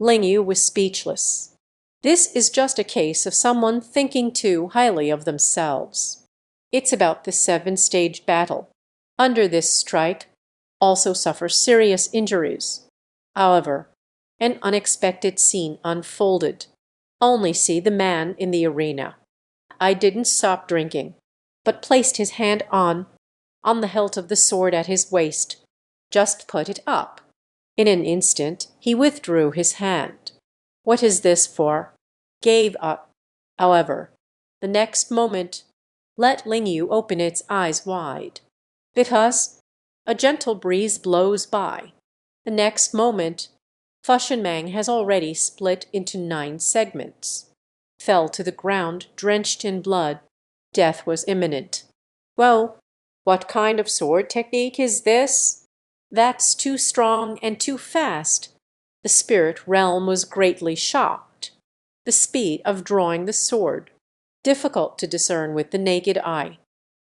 Lin Yu was speechless. This is just a case of someone thinking too highly of themselves. It's about the 7-stage battle. Under this strike, also suffers serious injuries. However, an unexpected scene unfolded. Only see the man in the arena. I didn't stop drinking, but placed his hand on the hilt of the sword at his waist. Just put it up. In an instant he withdrew his hand. What is this for? Gave up. However, the next moment, let Lin Yu open its eyes wide. Because a gentle breeze blows by. The next moment, Mang has already split into 9 segments. Fell to the ground, drenched in blood. Death was imminent. Well, what kind of sword technique is this? That's too strong and too fast. The spirit realm was greatly shocked. The speed of drawing the sword, difficult to discern with the naked eye.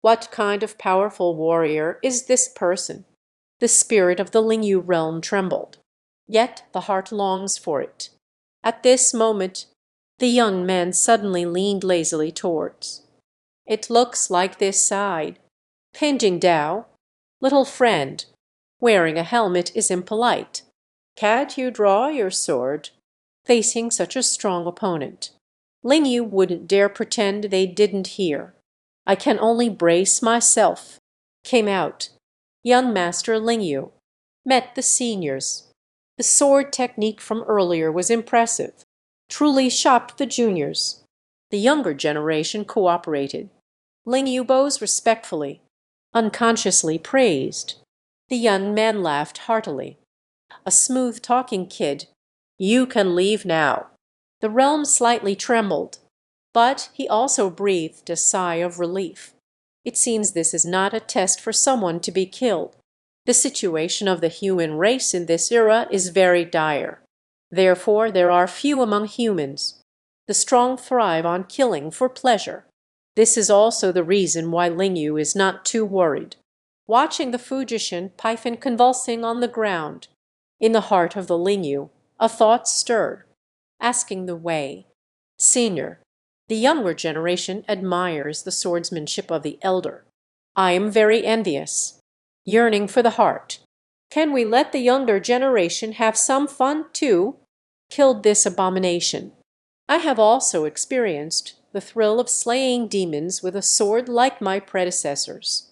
What kind of powerful warrior is this person? The spirit of the Lin Yu realm trembled. Yet the heart longs for it. At this moment, the young man suddenly leaned lazily towards. It looks like this side. Pinjing Dao, little friend, wearing a helmet is impolite. Can't you draw your sword? Facing such a strong opponent, Lin Yu wouldn't dare pretend they didn't hear. I can only brace myself. Came out. Young Master Lin Yu. Met the seniors. The sword technique from earlier was impressive. Truly shocked the juniors. The younger generation cooperated. Lin Yu bows respectfully, unconsciously praised. The young man laughed heartily. A smooth-talking kid. You can leave now. The realm slightly trembled, but he also breathed a sigh of relief. It seems this is not a test for someone to be killed. The situation of the human race in this era is very dire. Therefore, there are few among humans. The strong thrive on killing for pleasure. This is also the reason why Lin Yu is not too worried. Watching the Fujishin python convulsing on the ground, in the heart of the Lin Yu, a thought stirred, asking the way. Senior, the younger generation admires the swordsmanship of the elder. I am very envious. Yearning for the heart. Can we let the younger generation have some fun too? Killed this abomination. I have also experienced the thrill of slaying demons with a sword like my predecessors.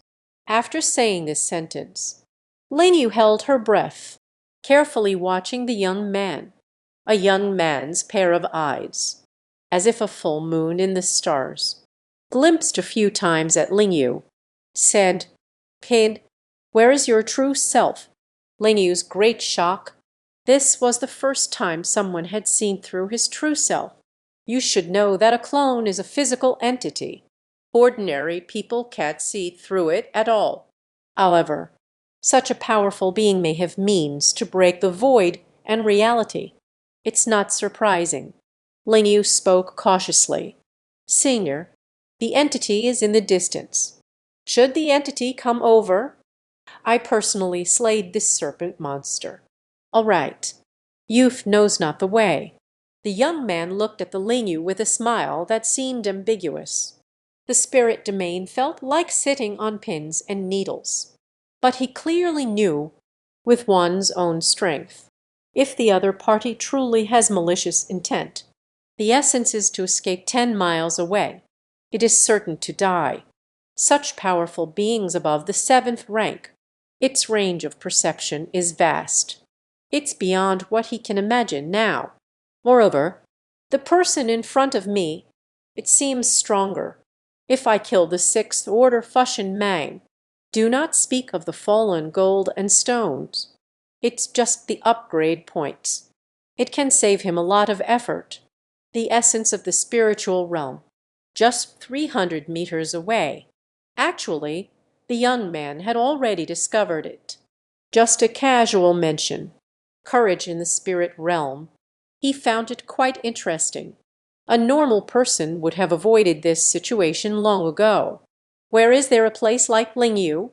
After saying this sentence, Lin Yu held her breath, carefully watching the young man, a young man's pair of eyes, as if a full moon in the stars, glimpsed a few times at Lin Yu, said, Kid, where is your true self? Lin Yu's great shock. This was the first time someone had seen through his true self. You should know that a clone is a physical entity. Ordinary people can't see through it at all. However, such a powerful being may have means to break the void and reality. It's not surprising. Lin Yu spoke cautiously. Senior, the entity is in the distance. Should the entity come over, I personally slayed this serpent monster. All right. Youth knows not the way. The young man looked at the Lin Yu with a smile that seemed ambiguous. The spirit domain felt like sitting on pins and needles. But he clearly knew, with one's own strength, if the other party truly has malicious intent. The essence is to escape 10 miles away. It is certain to die. Such powerful beings above the 7th rank, its range of perception is vast. It's beyond what he can imagine now. Moreover, the person in front of me, it seems stronger. If I kill the 6th order Mang, do not speak of the fallen gold and stones. It's just the upgrade points. It can save him a lot of effort. The essence of the spiritual realm, just 300 meters away. Actually, the young man had already discovered it. Just a casual mention. Courage in the spirit realm. He found it quite interesting. A normal person would have avoided this situation long ago. Where is there a place like Lin Yu?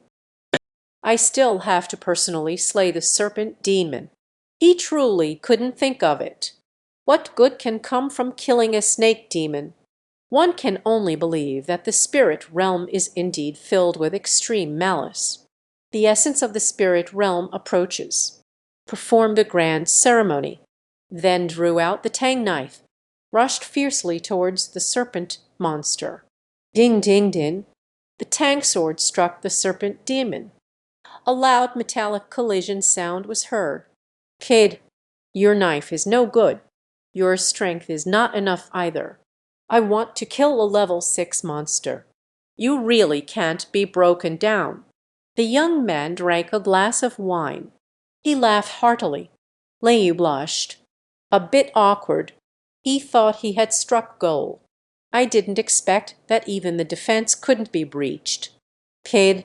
I still have to personally slay the serpent demon. He truly couldn't think of it. What good can come from killing a snake demon? One can only believe that the spirit realm is indeed filled with extreme malice. The essence of the spirit realm approaches, performed a grand ceremony, then drew out the tang knife, rushed fiercely towards the serpent monster. Ding, ding, ding. The tang sword struck the serpent demon. A loud metallic collision sound was heard. Kid, your knife is no good. Your strength is not enough either. I want to kill a level 6 monster. You really can't be broken down. The young man drank a glass of wine. He laughed heartily. Lin Yu blushed. A bit awkward. He thought he had struck gold. I didn't expect that even the defense couldn't be breached. Kid,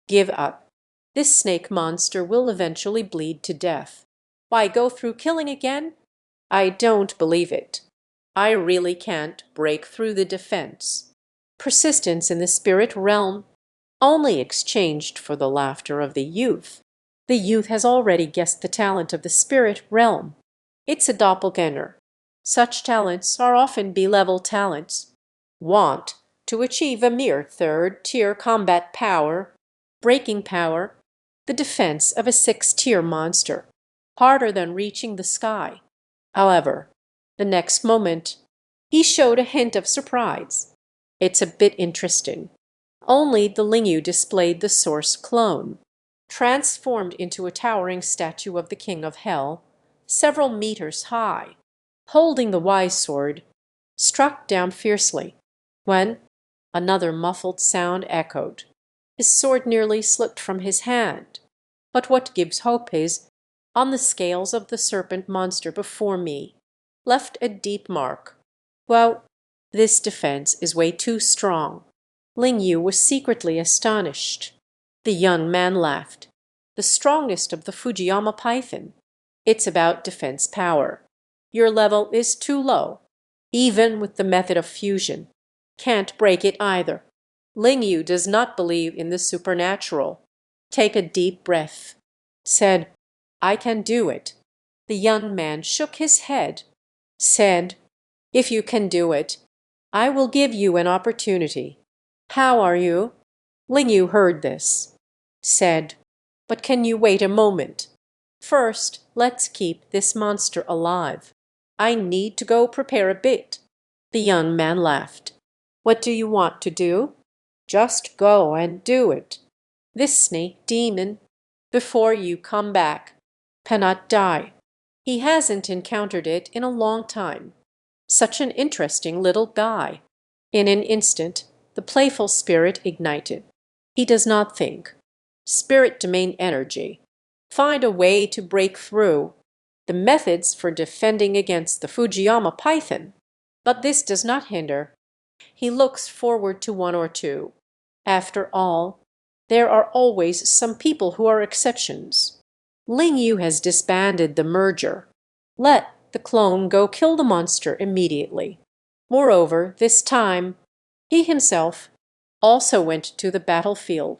give up. This snake monster will eventually bleed to death. Why go through killing again? I don't believe it. I really can't break through the defense. Persistence in the spirit realm, only exchanged for the laughter of the youth. The youth has already guessed the talent of the spirit realm. It's a doppelganger. Such talents are often B-level talents. Want to achieve a mere third-tier combat power, breaking power, the defense of a 6-tier monster, harder than reaching the sky. However, the next moment, he showed a hint of surprise. It's a bit interesting. Only the Lin Yu displayed the source clone, transformed into a towering statue of the King of Hell, several meters high, holding the wise sword, struck down fiercely, when another muffled sound echoed. His sword nearly slipped from his hand. But what gives hope is, on the scales of the serpent monster before me, left a deep mark. Well, this defense is way too strong. Lin Yu was secretly astonished. The young man laughed. The strongest of the Fujiyama python. It's about defense power. Your level is too low. Even with the method of fusion. Can't break it either. Lin Yu does not believe in the supernatural. Take a deep breath. Said, I can do it. The young man shook his head. Said, if you can do it, I will give you an opportunity. How are you? Lin Yu heard this. Said, but can you wait a moment? First, let's keep this monster alive. I need to go prepare a bit. The young man laughed. What do you want to do? Just go and do it. This snake demon, before you come back, cannot die. He hasn't encountered it in a long time. Such an interesting little guy. In an instant, the playful spirit ignited. He does not think. Spirit domain energy. Find a way to break through. The methods for defending against the Fujiyama python. But this does not hinder. He looks forward to one or two. After all, there are always some people who are exceptions. Lin Yu has disbanded the merger. Let the clone go kill the monster immediately. Moreover, this time, he himself also went to the battlefield.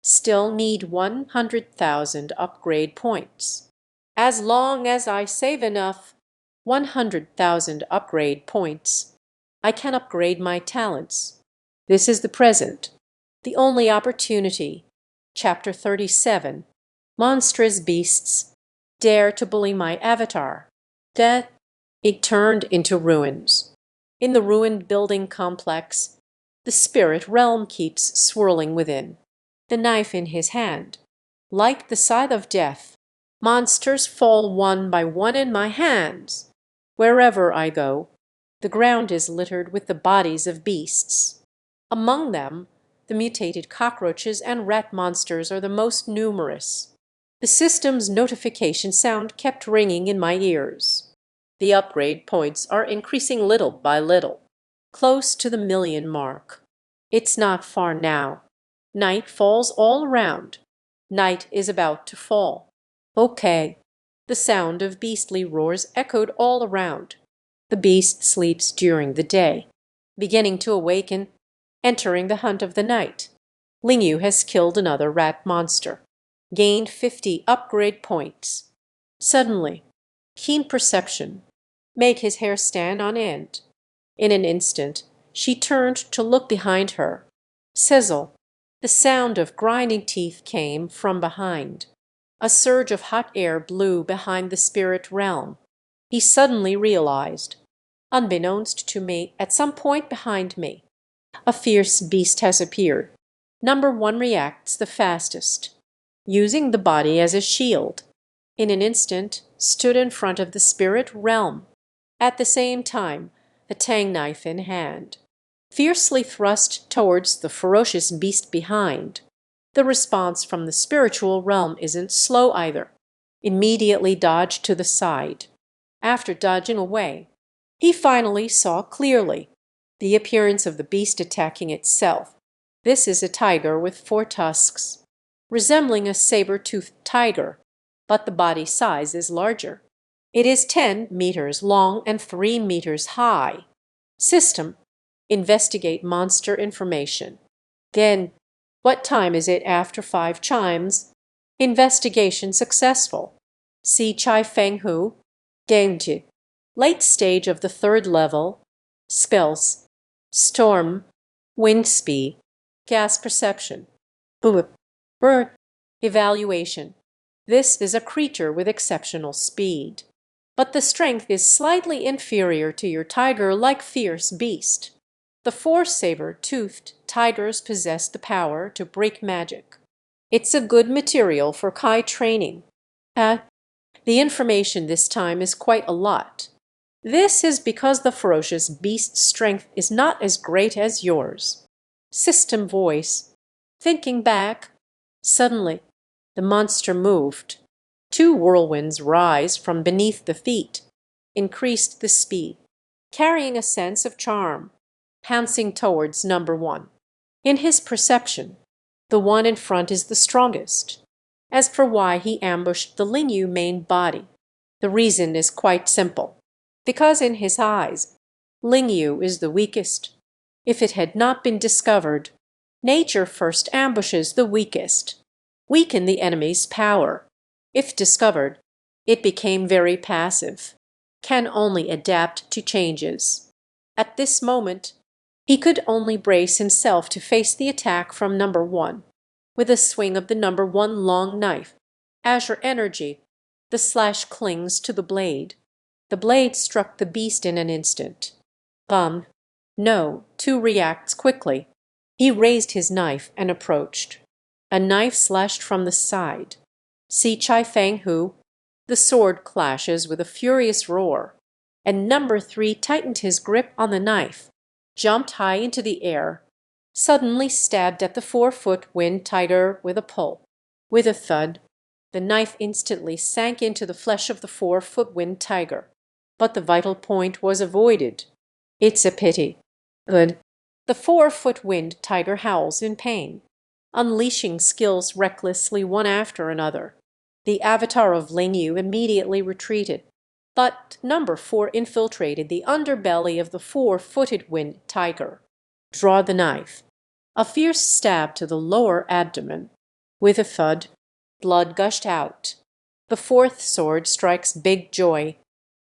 Still need 100,000 upgrade points. As long as I save enough 100,000 upgrade points, I can upgrade my talents. This is the present, the only opportunity. Chapter 37. Monstrous beasts dare to bully my avatar. Death. It turned into ruins. In the ruined building complex, the spirit realm keeps swirling within. The knife in his hand. Like the scythe of death, monsters fall one by one in my hands. Wherever I go, the ground is littered with the bodies of beasts. Among them, the mutated cockroaches and rat monsters are the most numerous. The system's notification sound kept ringing in my ears. The upgrade points are increasing little by little, close to the 1,000,000 mark. It's not far now. Night falls all around. Night is about to fall. Okay. The sound of beastly roars echoed all around. The beast sleeps during the day, beginning to awaken, entering the hunt of the night. Lin Yu has killed another rat monster, gained 50 upgrade points. Suddenly, keen perception. make his hair stand on end. In an instant she turned to look behind her. Sizzle! The sound of grinding teeth came from behind. A surge of hot air blew behind the spirit realm. He suddenly realized, unbeknownst to me, at some point behind me, a fierce beast has appeared. Number one reacts the fastest, using the body as a shield. In an instant, stood in front of the spirit realm, at the same time the tang knife in hand, fiercely thrust towards the ferocious beast behind. The response from the spiritual realm isn't slow either. Immediately dodged to the side. After dodging away, he finally saw clearly the appearance of the beast attacking itself. This is a tiger with 4 tusks, resembling a saber-toothed tiger, but the body size is larger. It is 10 meters long and 3 meters high. System: investigate monster information. Then, what time is it after 5 chimes? Investigation successful. See Chai Feng Hu, Genji. Late stage of the 3rd level. Spells: storm, wind speed, gas perception. Bird. Evaluation: this is a creature with exceptional speed, but the strength is slightly inferior to your tiger-like fierce beast. The 4 saber-toothed tigers possess the power to break magic. It's a good material for Kai training. The information this time is quite a lot. This is because the ferocious beast's strength is not as great as yours. System voice. Thinking back. Suddenly, the monster moved. 2 whirlwinds rise from beneath the feet, increased the speed, carrying a sense of charm, pouncing towards number 1. In his perception, the one in front is the strongest. As for why he ambushed the Lin Yu main body, the reason is quite simple. Because in his eyes, Lin Yu is the weakest. If it had not been discovered, nature first ambushes the weakest, weaken the enemy's power. If discovered, it became very passive, can only adapt to changes. At this moment, he could only brace himself to face the attack from number 1, with a swing of the number 1 long knife. Azure energy, the slash clings to the blade. The blade struck the beast in an instant. No, 2 reacts quickly. He raised his knife and approached. A knife slashed from the side. See Chai Feng Hu? The sword clashes with a furious roar, and number 3 tightened his grip on the knife, jumped high into the air, suddenly stabbed at the 4-foot wind tiger with a pull. With a thud, the knife instantly sank into the flesh of the 4-foot wind tiger. But the vital point was avoided. It's a pity. Good. The 4-foot wind tiger howls in pain, unleashing skills recklessly one after another. The avatar of Lin Yu immediately retreated, but number 4 infiltrated the underbelly of the 4-footed wind tiger. Draw the knife. A fierce stab to the lower abdomen. With a thud, blood gushed out. The 4th sword strikes Big Joy,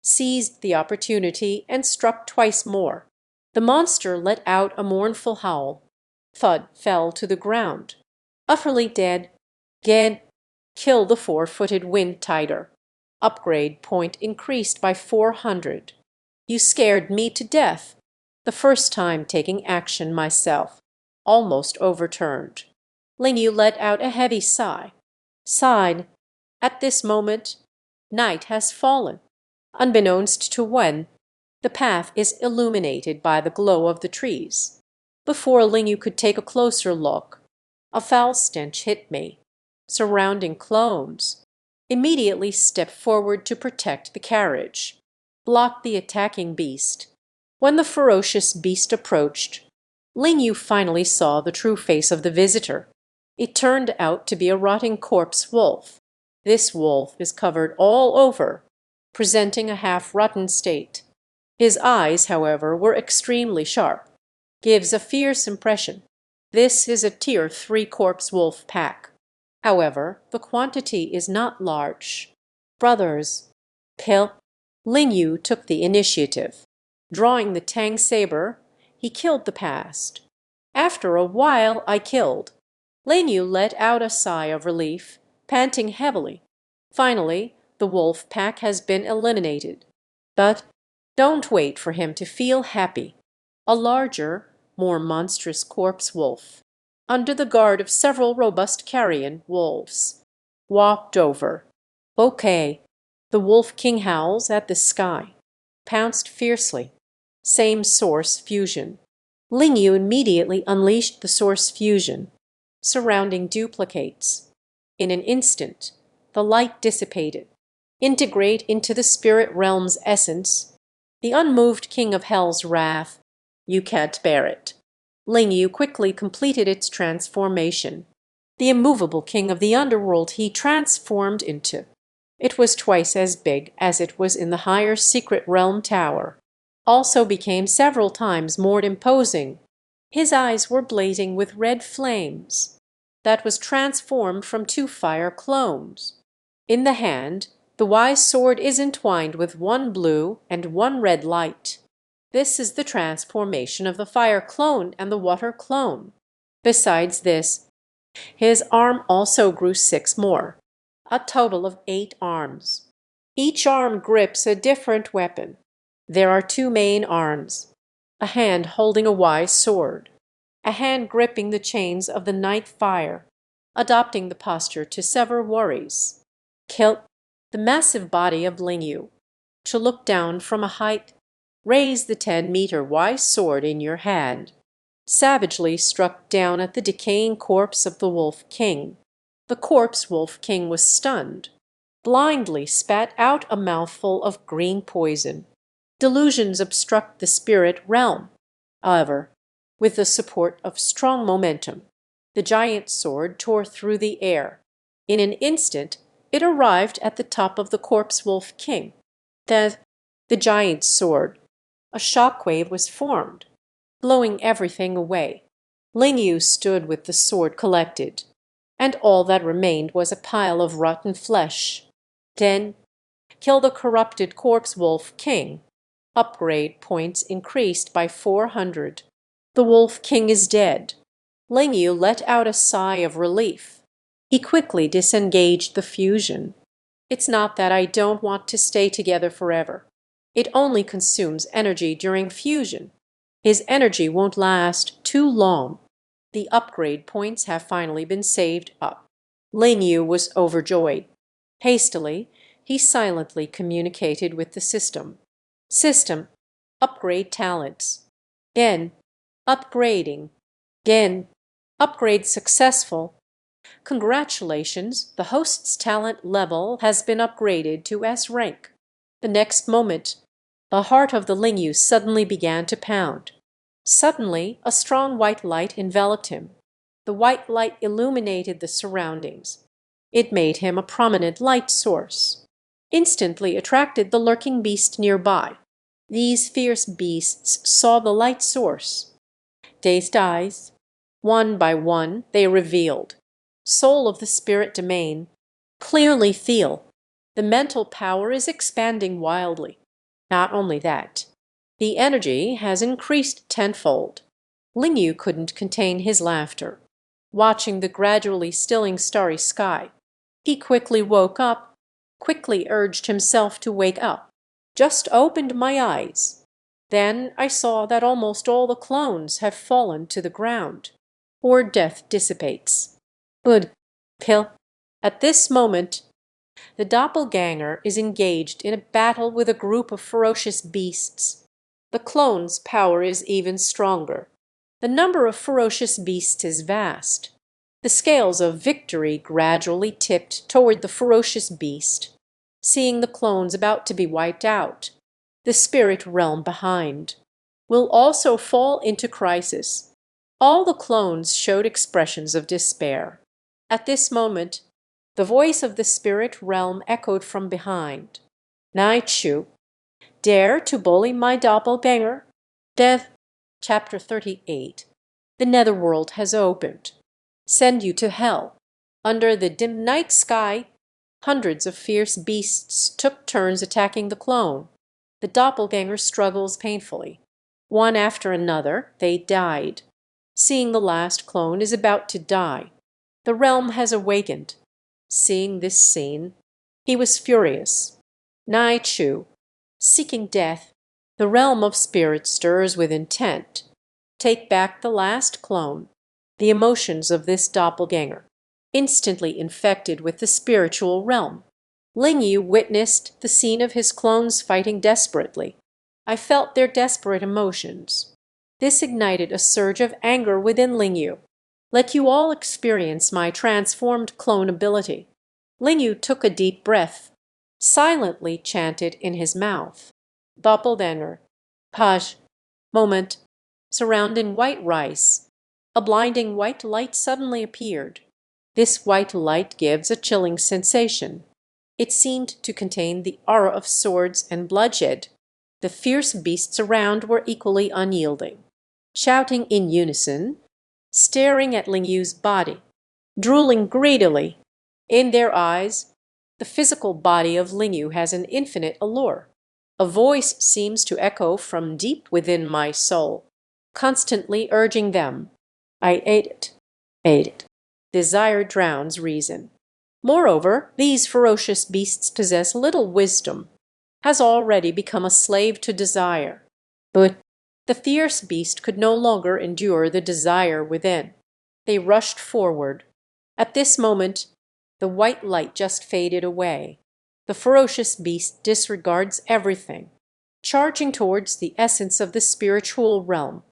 seized the opportunity and struck twice more. The monster let out a mournful howl. Thud fell to the ground. Utterly dead. Kill the 4-footed wind tiger. Upgrade point increased by 400. You scared me to death. The first time taking action myself. Almost overturned. Lin Yu let out a heavy sigh. Sighed. At this moment, night has fallen. Unbeknownst to Wen, the path is illuminated by the glow of the trees. Before Lin Yu could take a closer look, a foul stench hit me. Surrounding clones. Immediately stepped forward to protect the carriage. Blocked the attacking beast. When the ferocious beast approached, Lin Yu finally saw the true face of the visitor. It turned out to be a rotting corpse wolf. This wolf is covered all over, presenting a half-rotten state. His eyes, however, were extremely sharp. Gives a fierce impression. This is a Tier 3 corpse wolf pack. However, the quantity is not large. Brothers, Lin Yu took the initiative. Drawing the Tang saber, he killed the past. After a while I killed. Lin Yu let out a sigh of relief, panting heavily. Finally, the wolf pack has been eliminated. But don't wait for him to feel happy. A larger, more monstrous corpse wolf, under the guard of several robust carrion wolves, walked over. Okay. The wolf king howls at the sky, pounced fiercely. Same source fusion. Ling Yu immediately unleashed the source fusion. Surrounding duplicates. In an instant, the light dissipated. Integrate into the spirit realm's essence. The unmoved king of hell's wrath. You can't bear it. Ling Yu quickly completed its transformation. The immovable king of the underworld he transformed into. It was twice as big as it was in the higher secret realm tower. Also became several times more imposing. His eyes were blazing with red flames. That was transformed from two fire clones. In the hand, the wise sword is entwined with one blue and one red light. This is the transformation of the fire clone and the water clone. Besides this, his arm also grew 6 more. A total of 8 arms. Each arm grips a different weapon. There are 2 main arms. A hand holding a wise sword. A hand gripping the chains of the night fire, adopting the posture to sever worries. Kill the massive body of Ling Yu. To look down from a height, raise the 10-meter wise sword in your hand. Savagely struck down at the decaying corpse of the Wolf King. The corpse Wolf King was stunned, blindly spat out a mouthful of green poison. Delusions obstruct the spirit realm. However, with the support of strong momentum, the giant sword tore through the air. In an instant, it arrived at the top of the corpse Wolf King. The giant sword. A shockwave was formed, blowing everything away. Ling Yu stood with the sword collected, and all that remained was a pile of rotten flesh. Then, kill the corrupted corpse Wolf King. Upgrade points increased by 400. The Wolf King is dead. Ling Yu let out a sigh of relief. He quickly disengaged the fusion. It's not that I don't want to stay together forever. It only consumes energy during fusion. His energy won't last too long. The upgrade points have finally been saved up. Lin Yu was overjoyed. Hastily, he silently communicated with the system. System, upgrade talents. Gen, upgrading. Gen, upgrade successful. Congratulations, the host's talent level has been upgraded to S rank. The next moment, the heart of the Ling Yu suddenly began to pound. Suddenly, a strong white light enveloped him. The white light illuminated the surroundings. It made him a prominent light source. Instantly attracted the lurking beast nearby. These fierce beasts saw the light source. Dazed eyes. One by one, they revealed. Soul of the spirit domain. Clearly feel. The mental power is expanding wildly. Not only that, the energy has increased tenfold. Ling Yu couldn't contain his laughter. Watching the gradually stilling starry sky, he quickly woke up, quickly urged himself to wake up. Just opened my eyes. Then I saw that almost all the clones have fallen to the ground, or death dissipates. Good. Pill. At this moment, the doppelganger is engaged in a battle with a group of ferocious beasts. The clone's power is even stronger. The number of ferocious beasts is vast. The scales of victory gradually tipped toward the ferocious beast, seeing the clones about to be wiped out. The spirit realm behind will also fall into crisis. All the clones showed expressions of despair. At this moment, the voice of the spirit realm echoed from behind. Naichu, dare to bully my doppelganger? Death. Chapter 38. The netherworld has opened. Send you to hell. Under the dim night sky, hundreds of fierce beasts took turns attacking the clone. The doppelganger struggles painfully. One after another, they died. Seeing the last clone is about to die. The realm has awakened. Seeing this scene, he was furious. Nai Chu, seeking death, the realm of spirit stirs with intent. Take back the last clone. The emotions of this doppelganger, instantly infected with the spiritual realm. Lin Yu witnessed the scene of his clones fighting desperately. I felt their desperate emotions. This ignited a surge of anger within Lin Yu. Let you all experience my transformed clone ability. Lin Yu took a deep breath, silently chanted in his mouth. Doppelganger. Paj. Moment. Surrounding white rice. A blinding white light suddenly appeared. This white light gives a chilling sensation. It seemed to contain the aura of swords and bloodshed. The fierce beasts around were equally unyielding, shouting in unison, staring at Ling Yu's body, drooling greedily. In their eyes, the physical body of Ling Yu has an infinite allure. A voice seems to echo from deep within my soul, constantly urging them. I ate it, ate it. Desire drowns reason. Moreover, these ferocious beasts possess little wisdom, has already become a slave to desire. But the fierce beast could no longer endure the desire within. They rushed forward. At this moment, the white light just faded away. The ferocious beast disregards everything, charging towards the essence of the spiritual realm,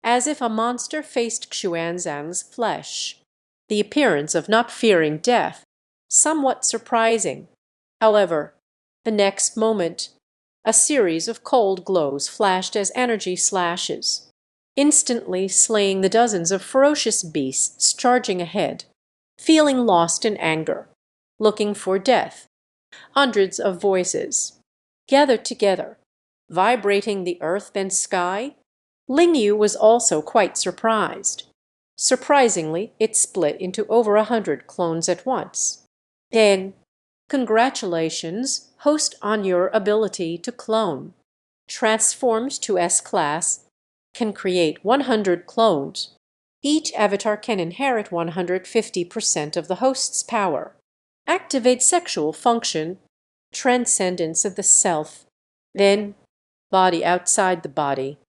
as if a monster faced Xuanzang's flesh. The appearance of not fearing death, somewhat surprising. However, the next moment, a series of cold glows flashed as energy slashes, instantly slaying the dozens of ferocious beasts charging ahead, feeling lost in anger, looking for death. Hundreds of voices gathered together, vibrating the earth and sky. Ling Yu was also quite surprised. Surprisingly, it split into over 100 clones at once. Then, congratulations, host, on your ability to clone. Transformed to S-class, can create 100 clones. Each avatar can inherit 150% of the host's power. Activate sexual function, transcendence of the self. Then, body outside the body.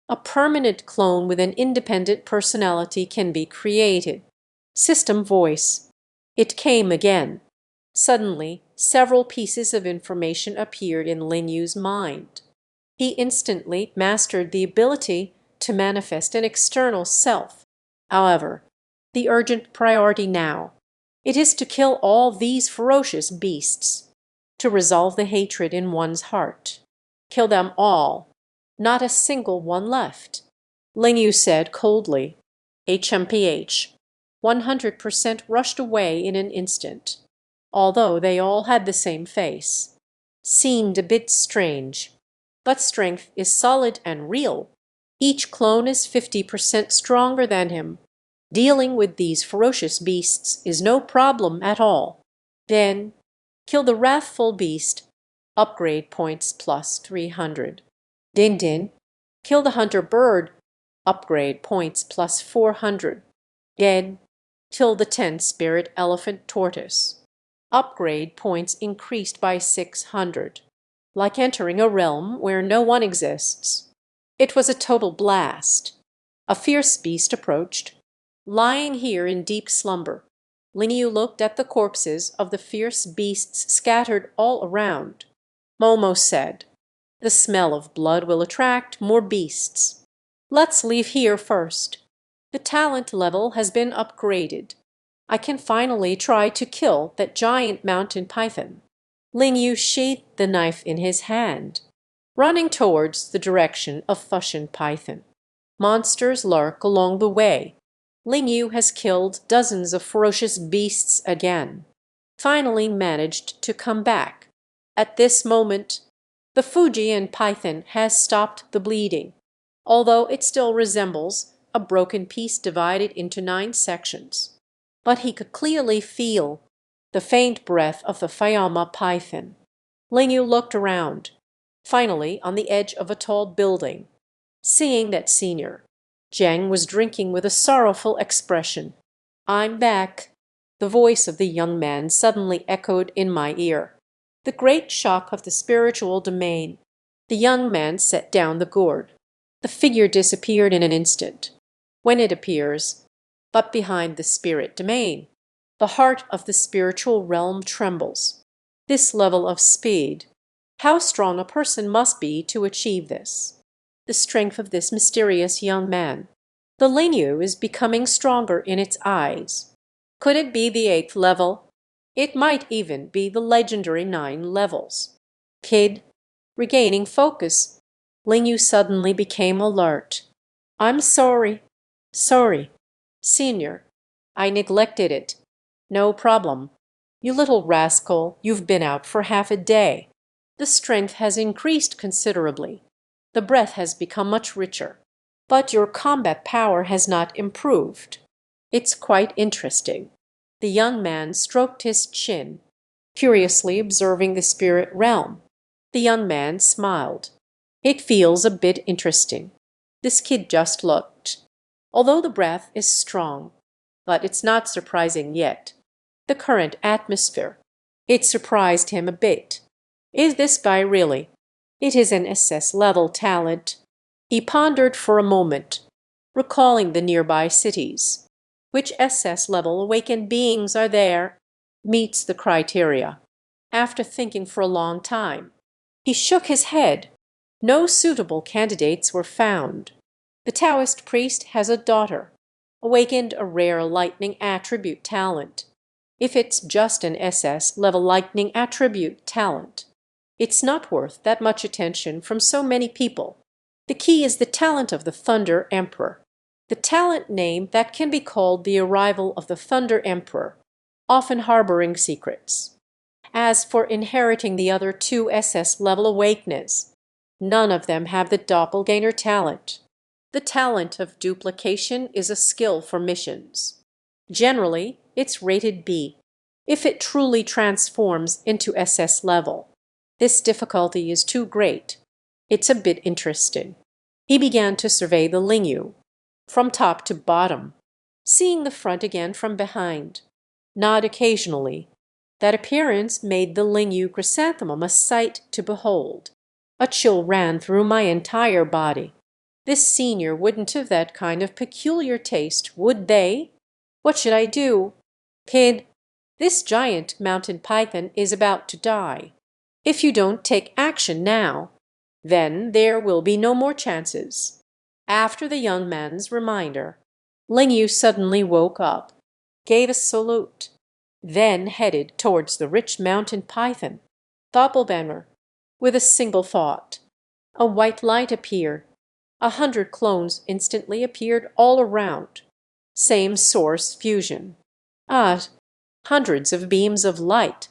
A permanent clone with an independent personality can be created. System voice. It came again. Suddenly, several pieces of information appeared in Lin Yu's mind. He instantly mastered the ability to manifest an external self. However, the urgent priority now, it is to kill all these ferocious beasts, to resolve the hatred in one's heart. Kill them all, not a single one left. Ling Yu said coldly. HMPH. 100% rushed away in an instant, although they all had the same face. Seemed a bit strange, but strength is solid and real. Each clone is 50% stronger than him. Dealing with these ferocious beasts is no problem at all. Then, kill the wrathful beast. Upgrade points plus 300. Din Din. Kill the hunter bird. Upgrade points plus 400. Then, kill the 10-spirit elephant tortoise. Upgrade points increased by 600. Like entering a realm where no one exists. It was a total blast. A fierce beast approached. Lying here in deep slumber, Lin Yu looked at the corpses of the fierce beasts scattered all around. Momo said, "The smell of blood will attract more beasts. Let's leave here first. The talent level has been upgraded. I can finally try to kill that giant mountain python." Lin Yu sheathed the knife in his hand, running towards the direction of Fushin Python. Monsters lurk along the way. Ling Yu has killed dozens of ferocious beasts again. Finally managed to come back. At this moment, the Fujian python has stopped the bleeding, although it still resembles a broken piece divided into 9 sections. But he could clearly feel the faint breath of the Fayama python. Ling Yu looked around. finally on the edge of a tall building. Seeing that senior, Jiang was drinking with a sorrowful expression. "I'm back." The voice of the young man suddenly echoed in my ear. The great shock of the spiritual domain. The young man set down the gourd. The figure disappeared in an instant. When it appears, but behind the spirit domain, the heart of the spiritual realm trembles. This level of speed. How strong a person must be to achieve this. The strength of this mysterious young man. The Lin Yu is becoming stronger in its eyes. Could it be the 8th level? It might even be the legendary 9 levels. Kid, regaining focus, Lin Yu suddenly became alert. "I'm sorry. Sorry. Senior, I neglected it. No problem. You little rascal, you've been out for half a day. The strength has increased considerably. The breath has become much richer. But your combat power has not improved. It's quite interesting." The young man stroked his chin, curiously observing the spirit realm. The young man smiled. "It feels a bit interesting." This kid just looked. Although the breath is strong, but it's not surprising yet. The current atmosphere. It surprised him a bit. Is this guy really? It is an SS level talent. He pondered for a moment, recalling the nearby cities. Which SS level awakened beings are there? Meets the criteria. After thinking for a long time, he shook his head. No suitable candidates were found. The Taoist priest has a daughter, awakened a rare lightning attribute talent. If it's just an SS level lightning attribute talent, it's not worth that much attention from so many people. The key is the talent of the Thunder Emperor. The talent name that can be called the arrival of the Thunder Emperor, often harboring secrets. As for inheriting the other 2 SS level awakeners, none of them have the doppelganger talent. The talent of duplication is a skill for missions. Generally, it's rated B, if it truly transforms into SS level. This difficulty is too great. It's a bit interesting. He began to survey the Lin Yu, from top to bottom, seeing the front again from behind. Nod occasionally. That appearance made the Lin Yu chrysanthemum a sight to behold. A chill ran through my entire body. This senior wouldn't have that kind of peculiar taste, would they? What should I do? Kid, this giant mountain python is about to die. If you don't take action now, then there will be no more chances. After the young man's reminder, Lin Yu suddenly woke up, gave a salute, then headed towards the rich mountain python. Doppelganger, with a single thought. A white light appeared. 100 clones instantly appeared all around. Same source fusion. Ah, hundreds of beams of light,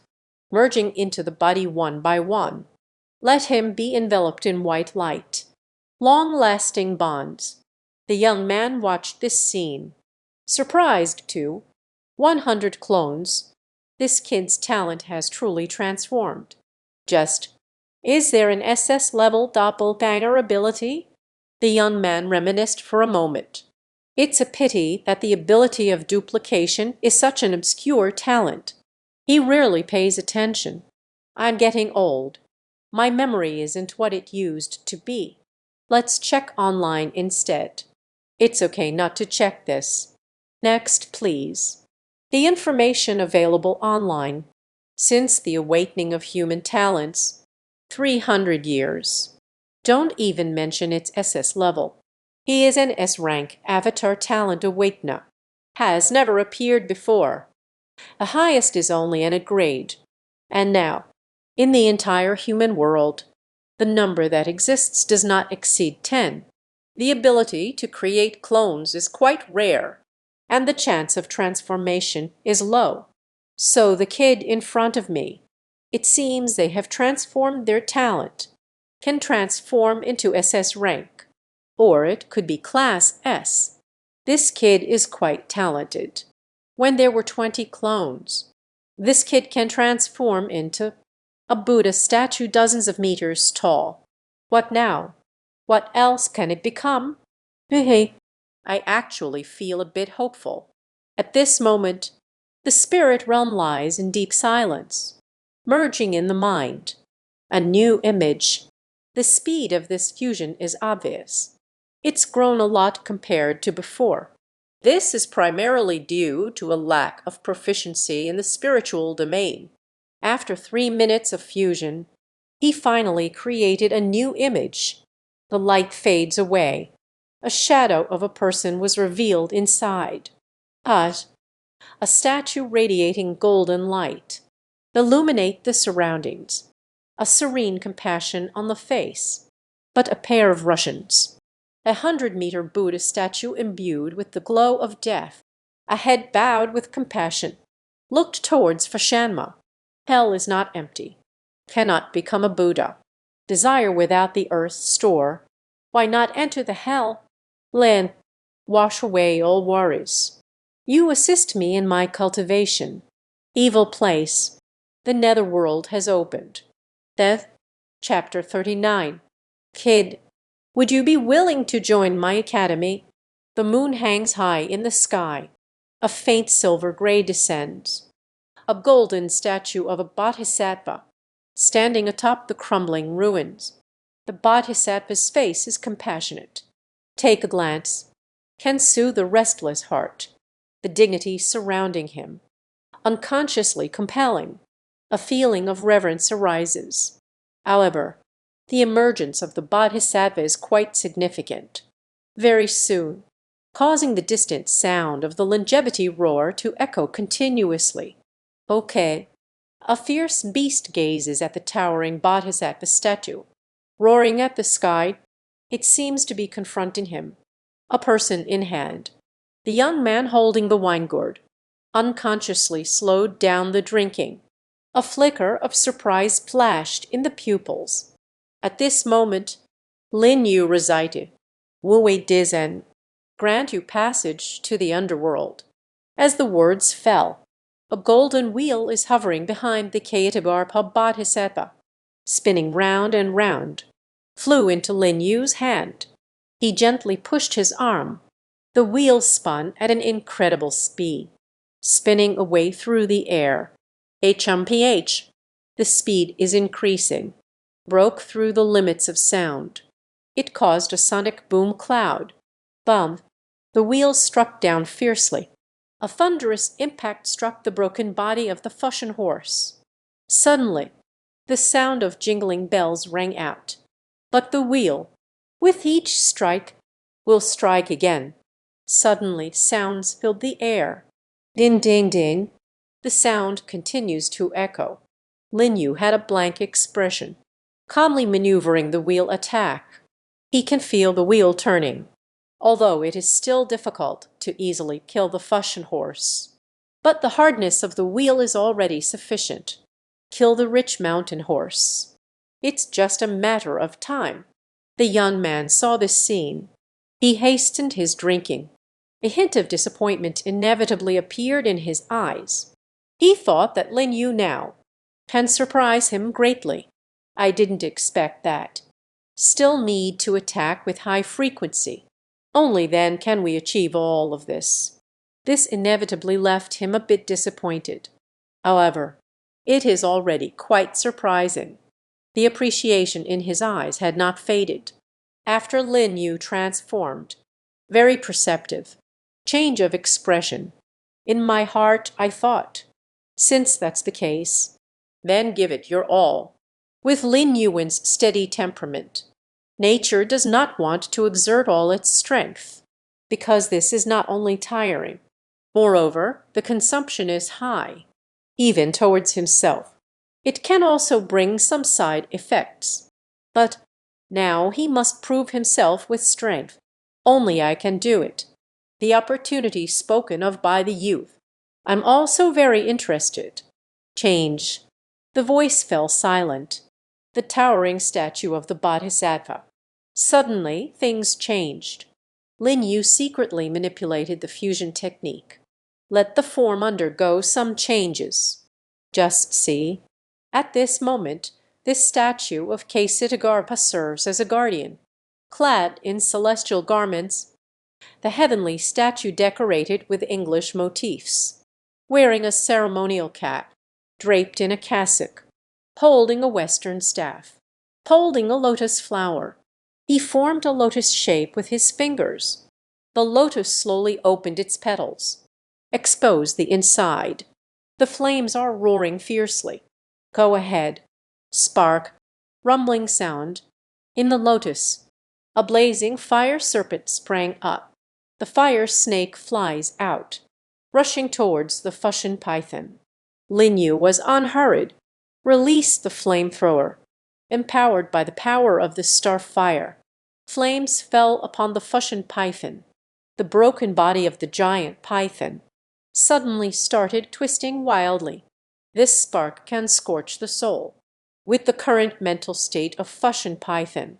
merging into the body one by one. Let him be enveloped in white light. Long-lasting bonds. The young man watched this scene. Surprised, too. 100 clones. This kid's talent has truly transformed. Just, is there an SS-level doppelganger ability? The young man reminisced for a moment. It's a pity that the ability of duplication is such an obscure talent. He rarely pays attention. I'm getting old. My memory isn't what it used to be. Let's check online instead. It's okay not to check this. Next, please. The information available online. Since the awakening of human talents, 300 years. Don't even mention its SS level. He is an S-rank avatar talent awakener. Has never appeared before. The highest is only an grade. And now, in the entire human world, the number that exists does not exceed 10. The ability to create clones is quite rare, and the chance of transformation is low. So the kid in front of me, it seems they have transformed their talent, can transform into SS rank, or it could be class S. This kid is quite talented. When there were 20 clones, this kid can transform into A Buddha statue dozens of meters tall. What now? What else can it become? Hehe. I actually feel a bit hopeful. At this moment, the spirit realm lies in deep silence, merging in the mind. A new image. The speed of this fusion is obvious. It's grown a lot compared to before. This is primarily due to a lack of proficiency in the spiritual domain. After 3 minutes of fusion, he finally created a new image. The light fades away. A shadow of a person was revealed inside. A statue radiating golden light. Illuminate the surroundings. A serene compassion on the face. But a pair of Russians. 100-meter Buddha statue imbued with the glow of death. A head bowed with compassion. Looked towards Fashanma. Hell is not empty. Cannot become a Buddha. Desire without the earth's store. Why not enter the hell? Lin, wash away all worries. You assist me in my cultivation. Evil place. The netherworld has opened. Death. Chapter 39. Kid, would you be willing to join my academy? The moon hangs high in the sky. A faint silver gray descends. A golden statue of a bodhisattva, standing atop the crumbling ruins. The bodhisattva's face is compassionate. Take a glance. Can soothe the restless heart. The dignity surrounding him. Unconsciously compelling. A feeling of reverence arises. However, the emergence of the bodhisattva is quite significant. Very soon, causing the distant sound of the longevity roar to echo continuously. Okay. A fierce beast gazes at the towering bodhisattva statue. Roaring at the sky, it seems to be confronting him. A person in hand. The young man holding the wine gourd. Unconsciously slowed down the drinking. A flicker of surprise flashed in the pupils. At this moment, Lin Yu recited, Wu Wei Dizen, grant you passage to the underworld. As the words fell, a golden wheel is hovering behind the Kayatabarpa bodhisattva, spinning round and round, flew into Lin Yu's hand. He gently pushed his arm. The wheel spun at an incredible speed, spinning away through the air. HMPH. The speed is increasing. Broke through the limits of sound. It caused a sonic boom cloud. Bum. The wheel struck down fiercely. A thunderous impact struck the broken body of the Fushan horse. Suddenly, the sound of jingling bells rang out. But the wheel, with each strike, will strike again. Suddenly, sounds filled the air. Din ding ding. The sound continues to echo. Lin Yu had a blank expression, calmly maneuvering the wheel attack. He can feel the wheel turning, although it is still difficult to easily kill the Fushan horse. But the hardness of the wheel is already sufficient. Kill the rich mountain horse. It's just a matter of time. The young man saw this scene. He hastened his drinking. A hint of disappointment inevitably appeared in his eyes. He thought that Lin Yu now can surprise him greatly. I didn't expect that. Still need to attack with high frequency. Only then can we achieve all of this. This inevitably left him a bit disappointed. However, it is already quite surprising. The appreciation in his eyes had not faded. After Lin Yu transformed, very perceptive, change of expression. In my heart I thought, since that's the case, then give it your all. With Lin Yuan's steady temperament, nature does not want to exert all its strength, because this is not only tiring. Moreover, the consumption is high, even towards himself. It can also bring some side effects. But now he must prove himself with strength. Only I can do it. The opportunity spoken of by the youth. I'm also very interested. Change. The voice fell silent. The towering statue of the bodhisattva. Suddenly, things changed. Lin Yu secretly manipulated the fusion technique. Let the form undergo some changes. Just see. At this moment, this statue of Ksitagarpa serves as a guardian. Clad in celestial garments, the heavenly statue decorated with English motifs, wearing a ceremonial cap, draped in a cassock, holding a western staff, holding a lotus flower. He formed a lotus shape with his fingers. The lotus slowly opened its petals, exposed the inside. The flames are roaring fiercely. Go ahead. Spark, rumbling sound. In the lotus, a blazing fire serpent sprang up. The fire snake flies out, rushing towards the Fushun python. Lin Yu was unhurried. Release the flamethrower. Empowered by the power of the star fire, flames fell upon the Fushun python. The broken body of the giant python suddenly started twisting wildly. This spark can scorch the soul. With the current mental state of Fushun python,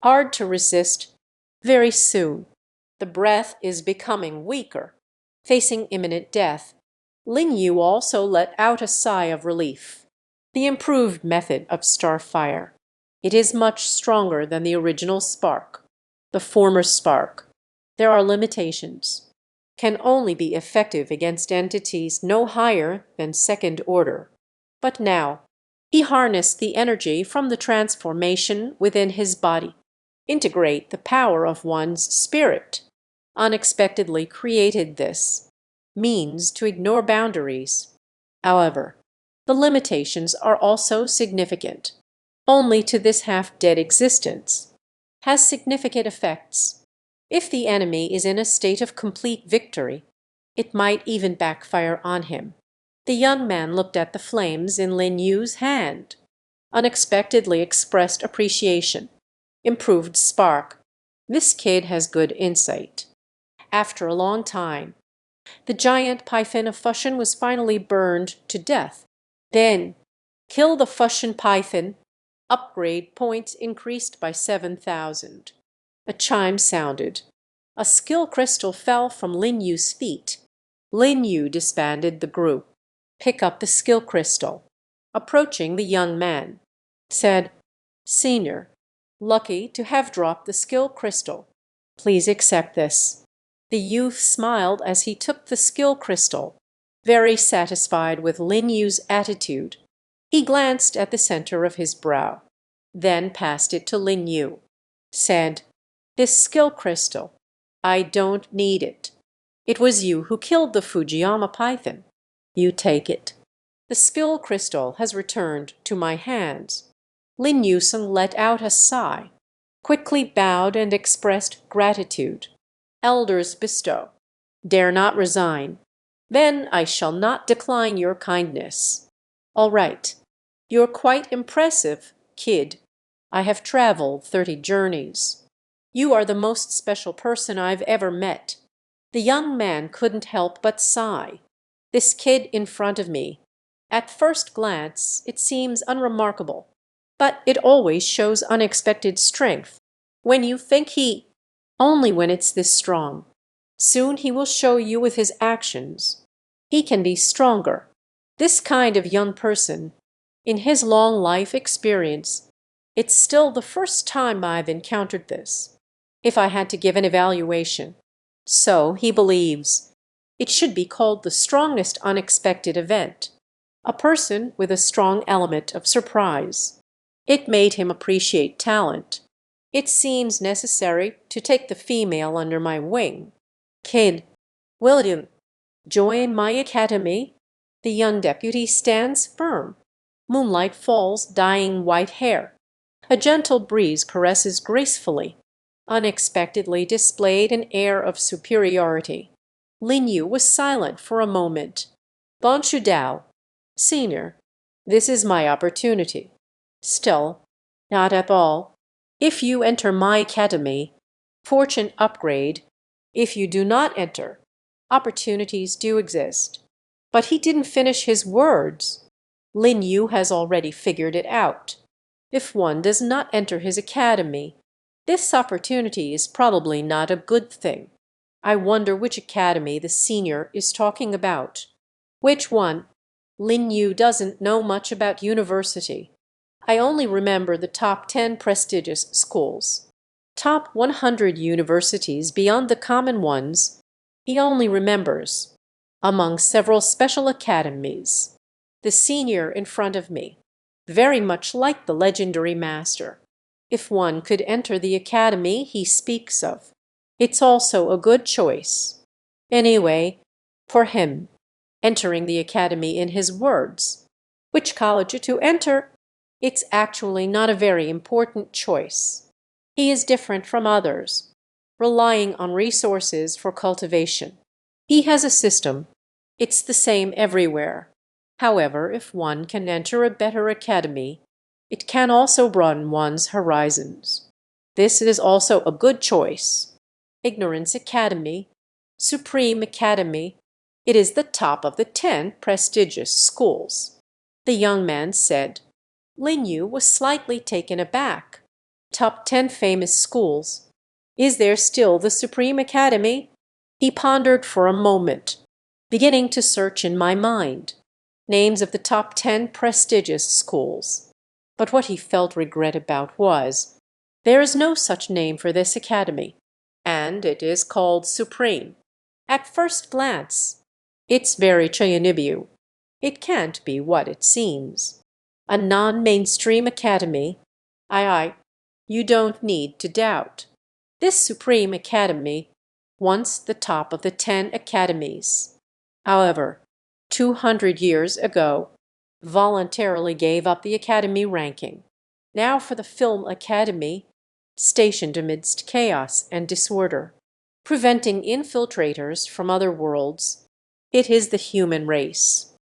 hard to resist, very soon. The breath is becoming weaker. Facing imminent death, Lin Yu also let out a sigh of relief. The improved method of starfire. It is much stronger than the original spark. The former spark, there are limitations, can only be effective against entities no higher than second order. But now, he harnessed the energy from the transformation within his body. Integrate the power of one's spirit. Unexpectedly created this means to ignore boundaries. However, the limitations are also significant. Only to this half-dead existence has significant effects. If the enemy is in a state of complete victory, it might even backfire on him. The young man looked at the flames in Lin Yu's hand. Unexpectedly expressed appreciation. Improved spark. This kid has good insight. After a long time, the giant python of Fushun was finally burned to death. Then, kill the Fushun python. Upgrade points increased by 7,000. A chime sounded. A skill crystal fell from Lin Yu's feet. Lin Yu disbanded the group. Pick up the skill crystal. Approaching the young man, said, "Senior, lucky to have dropped the skill crystal. Please accept this." The youth smiled as he took the skill crystal, very satisfied with Lin Yu's attitude. He glanced at the center of his brow, then passed it to Lin Yu. Said, "This skill crystal, I don't need it. It was you who killed the Fujiyama python. You take it." The skill crystal has returned to my hands. Lin Yusen let out a sigh, quickly bowed and expressed gratitude. Elders bestow. Dare not resign. Then I shall not decline your kindness. All right. You're quite impressive, kid. I have traveled 30 journeys. You are the most special person I've ever met. The young man couldn't help but sigh. This kid in front of me. At first glance, it seems unremarkable, but it always shows unexpected strength. When you think only when it's this strong. Soon he will show you with his actions. He can be stronger. This kind of young person, in his long life experience, it's still the first time I've encountered this. If I had to give an evaluation, so he believes, it should be called the strongest unexpected event. A person with a strong element of surprise. It made him appreciate talent. It seems necessary to take the female under my wing. Kid, will you join my academy? The young deputy stands firm. Moonlight falls dyeing white hair. A gentle breeze caresses gracefully. Unexpectedly displayed an air of superiority. Lin Yu was silent for a moment. Bonshu Dao, Senior, this is my opportunity. Still, not at all. If you enter my academy, fortune upgrade. If you do not enter, opportunities do exist. But he didn't finish his words. Lin Yu has already figured it out. If one does not enter his academy, this opportunity is probably not a good thing. I wonder which academy the senior is talking about. Which one? Lin Yu doesn't know much about university. I only remember the top 10 prestigious schools. Top 100 universities beyond the common ones, he only remembers. Among several special academies. The senior in front of me, very much like the legendary master. If one could enter the academy he speaks of, it's also a good choice. Anyway, for him, entering the academy in his words, which college to enter, it's actually not a very important choice. He is different from others, relying on resources for cultivation. He has a system. It's the same everywhere. However, if one can enter a better academy, it can also broaden one's horizons. This is also a good choice. Ignorance Academy, Supreme Academy, it is the top of the 10 prestigious schools. The young man said. Lin Yu was slightly taken aback. Top 10 famous schools. Is there still the Supreme Academy? He pondered for a moment, beginning to search in my mind names of the top 10 prestigious schools. But what he felt regret about was, there is no such name for this academy, and it is called Supreme. At first glance, it's very Chayanibu. It can't be what it seems. A non-mainstream academy. Aye, you don't need to doubt. This Supreme Academy, once the top of the 10 academies. However, 200 years ago, voluntarily gave up the academy ranking. Now for the Film Academy, stationed amidst chaos and disorder, preventing infiltrators from other worlds. It is the human race.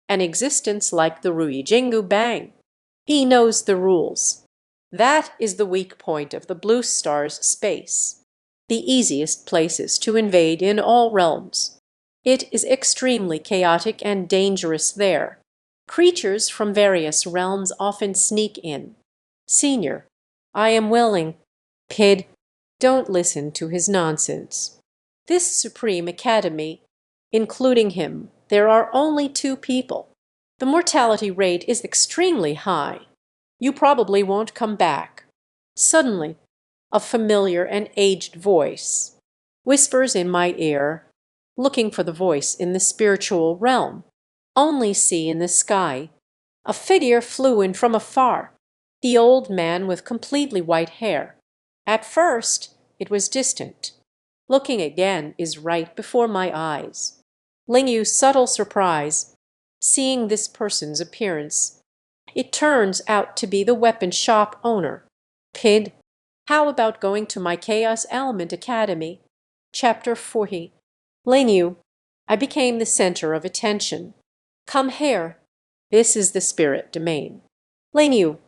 An existence like the Ruijingu Bang. He knows the rules. That is the weak point of the Blue Star's space. The easiest places to invade in all realms. It is extremely chaotic and dangerous there. Creatures from various realms often sneak in. Senior, I am willing. Pid, don't listen to his nonsense. This Supreme Academy, including him, there are only 2 people. The mortality rate is extremely high. You probably won't come back. Suddenly, a familiar and aged voice whispers in my ear, looking for the voice in the spiritual realm. Only see in the sky. A figure flew in from afar, the old man with completely white hair. At first, it was distant. Looking again is right before my eyes. Ling Yu's subtle surprise, seeing this person's appearance. It turns out to be the weapon shop owner. Pid, how about going to my Chaos Element Academy? Chapter 40. Ling Yu, I became the center of attention. Come here. This is the spirit domain. Lin Yu,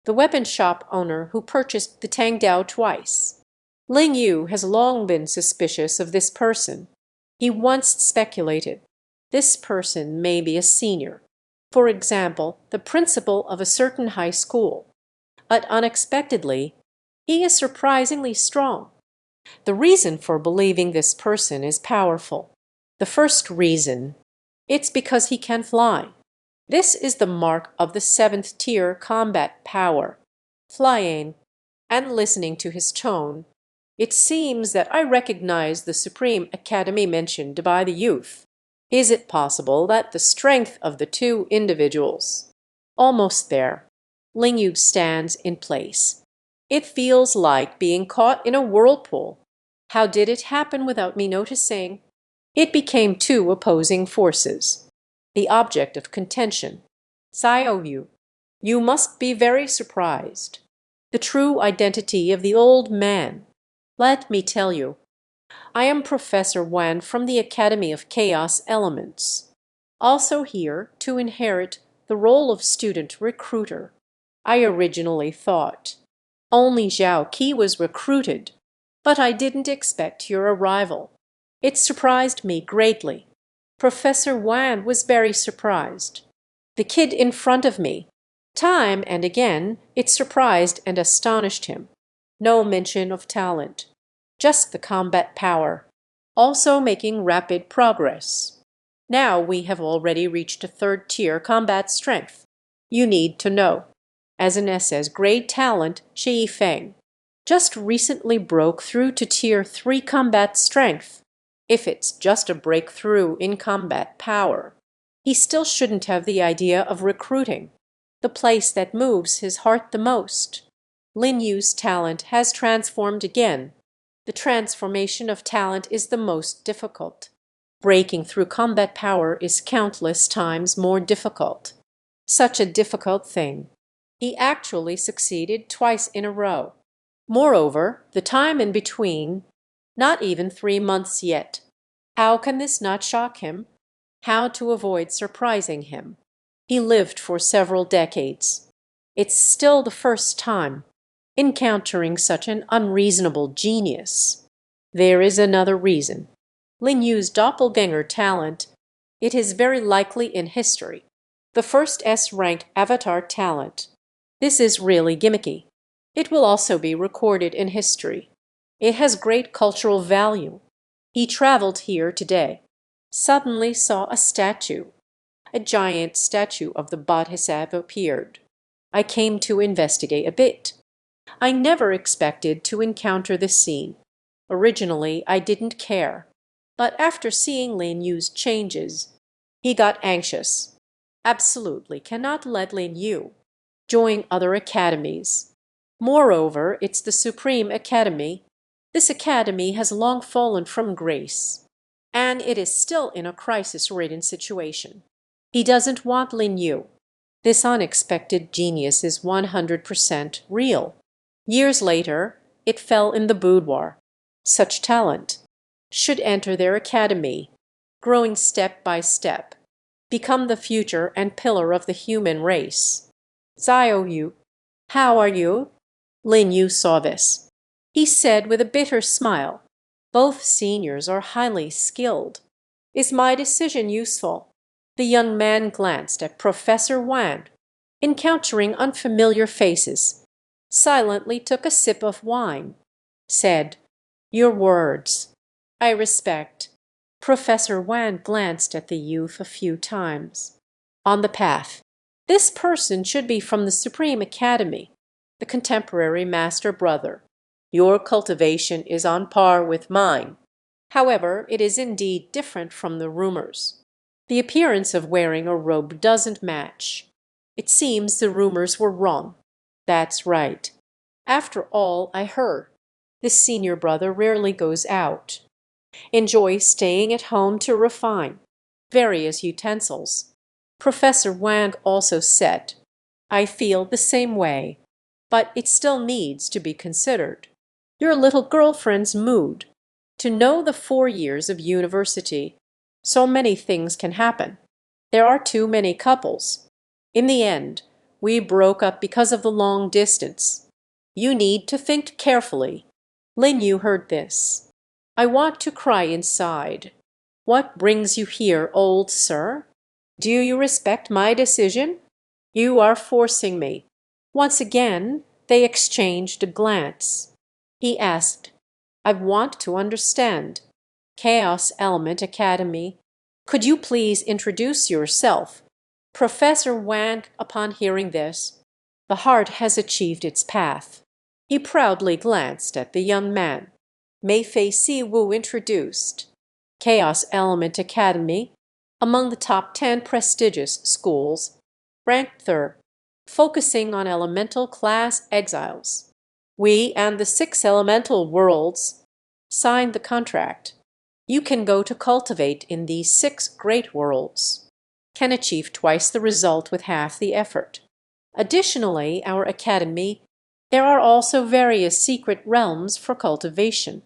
the weapon shop owner who purchased the Tangdao twice. Ling Yu has long been suspicious of this person. He once speculated, this person may be a senior. For example, the principal of a certain high school. But unexpectedly, he is surprisingly strong. The reason for believing this person is powerful. The first reason, it's because he can fly. This is the mark of the 7th tier combat power, flying, and listening to his tone, it seems that I recognize the Supreme Academy mentioned by the youth. Is it possible that the strength of the 2 individuals? Almost there. Ling Yu stands in place. It feels like being caught in a whirlpool. How did it happen without me noticing? It became 2 opposing forces. The object of contention. Xiaoyu, you must be very surprised. The true identity of the old man. Let me tell you. I am Professor Wan from the Academy of Chaos Elements. Also here to inherit the role of student recruiter. I originally thought only Zhao Qi was recruited, but I didn't expect your arrival. It surprised me greatly. Professor Wan was very surprised. The kid in front of me, time and again, it surprised and astonished him. No mention of talent, just the combat power, also making rapid progress. Now we have already reached a third-tier combat strength. You need to know. As an SS grade talent, Shi Feng just recently broke through to Tier 3 combat strength. If it's just a breakthrough in combat power, he still shouldn't have the idea of recruiting, the place that moves his heart the most. Lin Yu's talent has transformed again. The transformation of talent is the most difficult. Breaking through combat power is countless times more difficult. Such a difficult thing. He actually succeeded twice in a row. Moreover, the time in between, not even 3 months yet. How can this not shock him? How to avoid surprising him? He lived for several decades. It's still the first time encountering such an unreasonable genius. There is another reason. Lin Yu's doppelganger talent, it is very likely in history. The first S-rank avatar talent. This is really gimmicky. It will also be recorded in history. It has great cultural value. He traveled here today, suddenly saw a statue. A giant statue of the Bodhisattva appeared. I came to investigate a bit. I never expected to encounter this scene. Originally, I didn't care. But after seeing Lin Yu's changes, he got anxious. Absolutely cannot let Lin Yu join other academies. Moreover, it's the Supreme Academy. This academy has long fallen from grace, and it is still in a crisis-ridden situation. He doesn't want Lin Yu. This unexpected genius is 100% real. Years later, it fell in the boudoir. Such talent should enter their academy, growing step by step, become the future and pillar of the human race. Xiao Yu, how are you? Lin Yu saw this. He said with a bitter smile, both seniors are highly skilled. Is my decision useful? The young man glanced at Professor Wang, encountering unfamiliar faces, silently took a sip of wine, said, "Your words, I respect." Professor Wang glanced at the youth a few times. On the path. This person should be from the Supreme Academy, the contemporary master brother. Your cultivation is on par with mine. However, it is indeed different from the rumors. The appearance of wearing a robe doesn't match. It seems the rumors were wrong. That's right. After all I heard, this senior brother rarely goes out. Enjoy staying at home to refine various utensils. Professor Wang also said, I feel the same way, but it still needs to be considered. Your little girlfriend's mood. To know the 4 years of university, so many things can happen. There are too many couples. In the end, we broke up because of the long distance. You need to think carefully. Lin Yu heard this. I want to cry inside. What brings you here, old sir? Do you respect my decision? You are forcing me. Once again, they exchanged a glance. He asked, I want to understand. Chaos Element Academy. Could you please introduce yourself? Professor Wang, upon hearing this, the heart has achieved its path. He proudly glanced at the young man. Meifei Si Wu introduced. Chaos Element Academy, among the top 10 prestigious schools, ranked third, focusing on elemental class exiles. We and the 6 elemental worlds signed the contract. You can go to cultivate in these 6 great worlds, can achieve twice the result with half the effort. Additionally, our academy, there are also various secret realms for cultivation,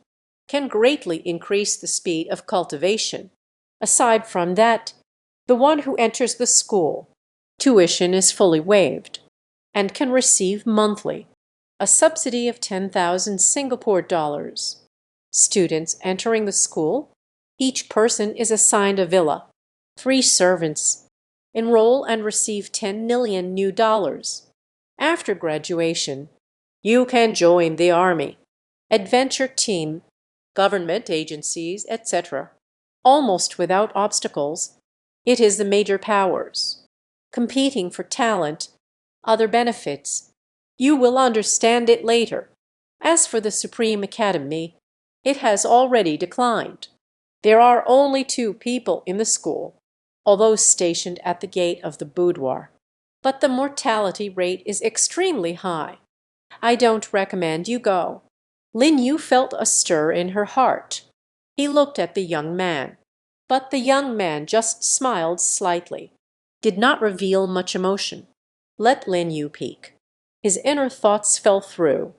can greatly increase the speed of cultivation. Aside from that, the one who enters the school, tuition is fully waived and can receive monthly a subsidy of 10,000 Singapore dollars. Students entering the school, each person is assigned a villa, 3 servants, enroll and receive 10 million new dollars. After graduation, you can join the army, adventure team, government agencies, etc. Almost without obstacles, It is the major powers, competing for talent, other benefits. You will understand it later. As for the Supreme Academy, it has already declined. There are only 2 people in the school, although stationed at the gate of the boudoir. But the mortality rate is extremely high. I don't recommend you go." Lin Yu felt a stir in her heart. He looked at the young man, but the young man just smiled slightly, did not reveal much emotion. Let Lin Yu peek. His inner thoughts fell through.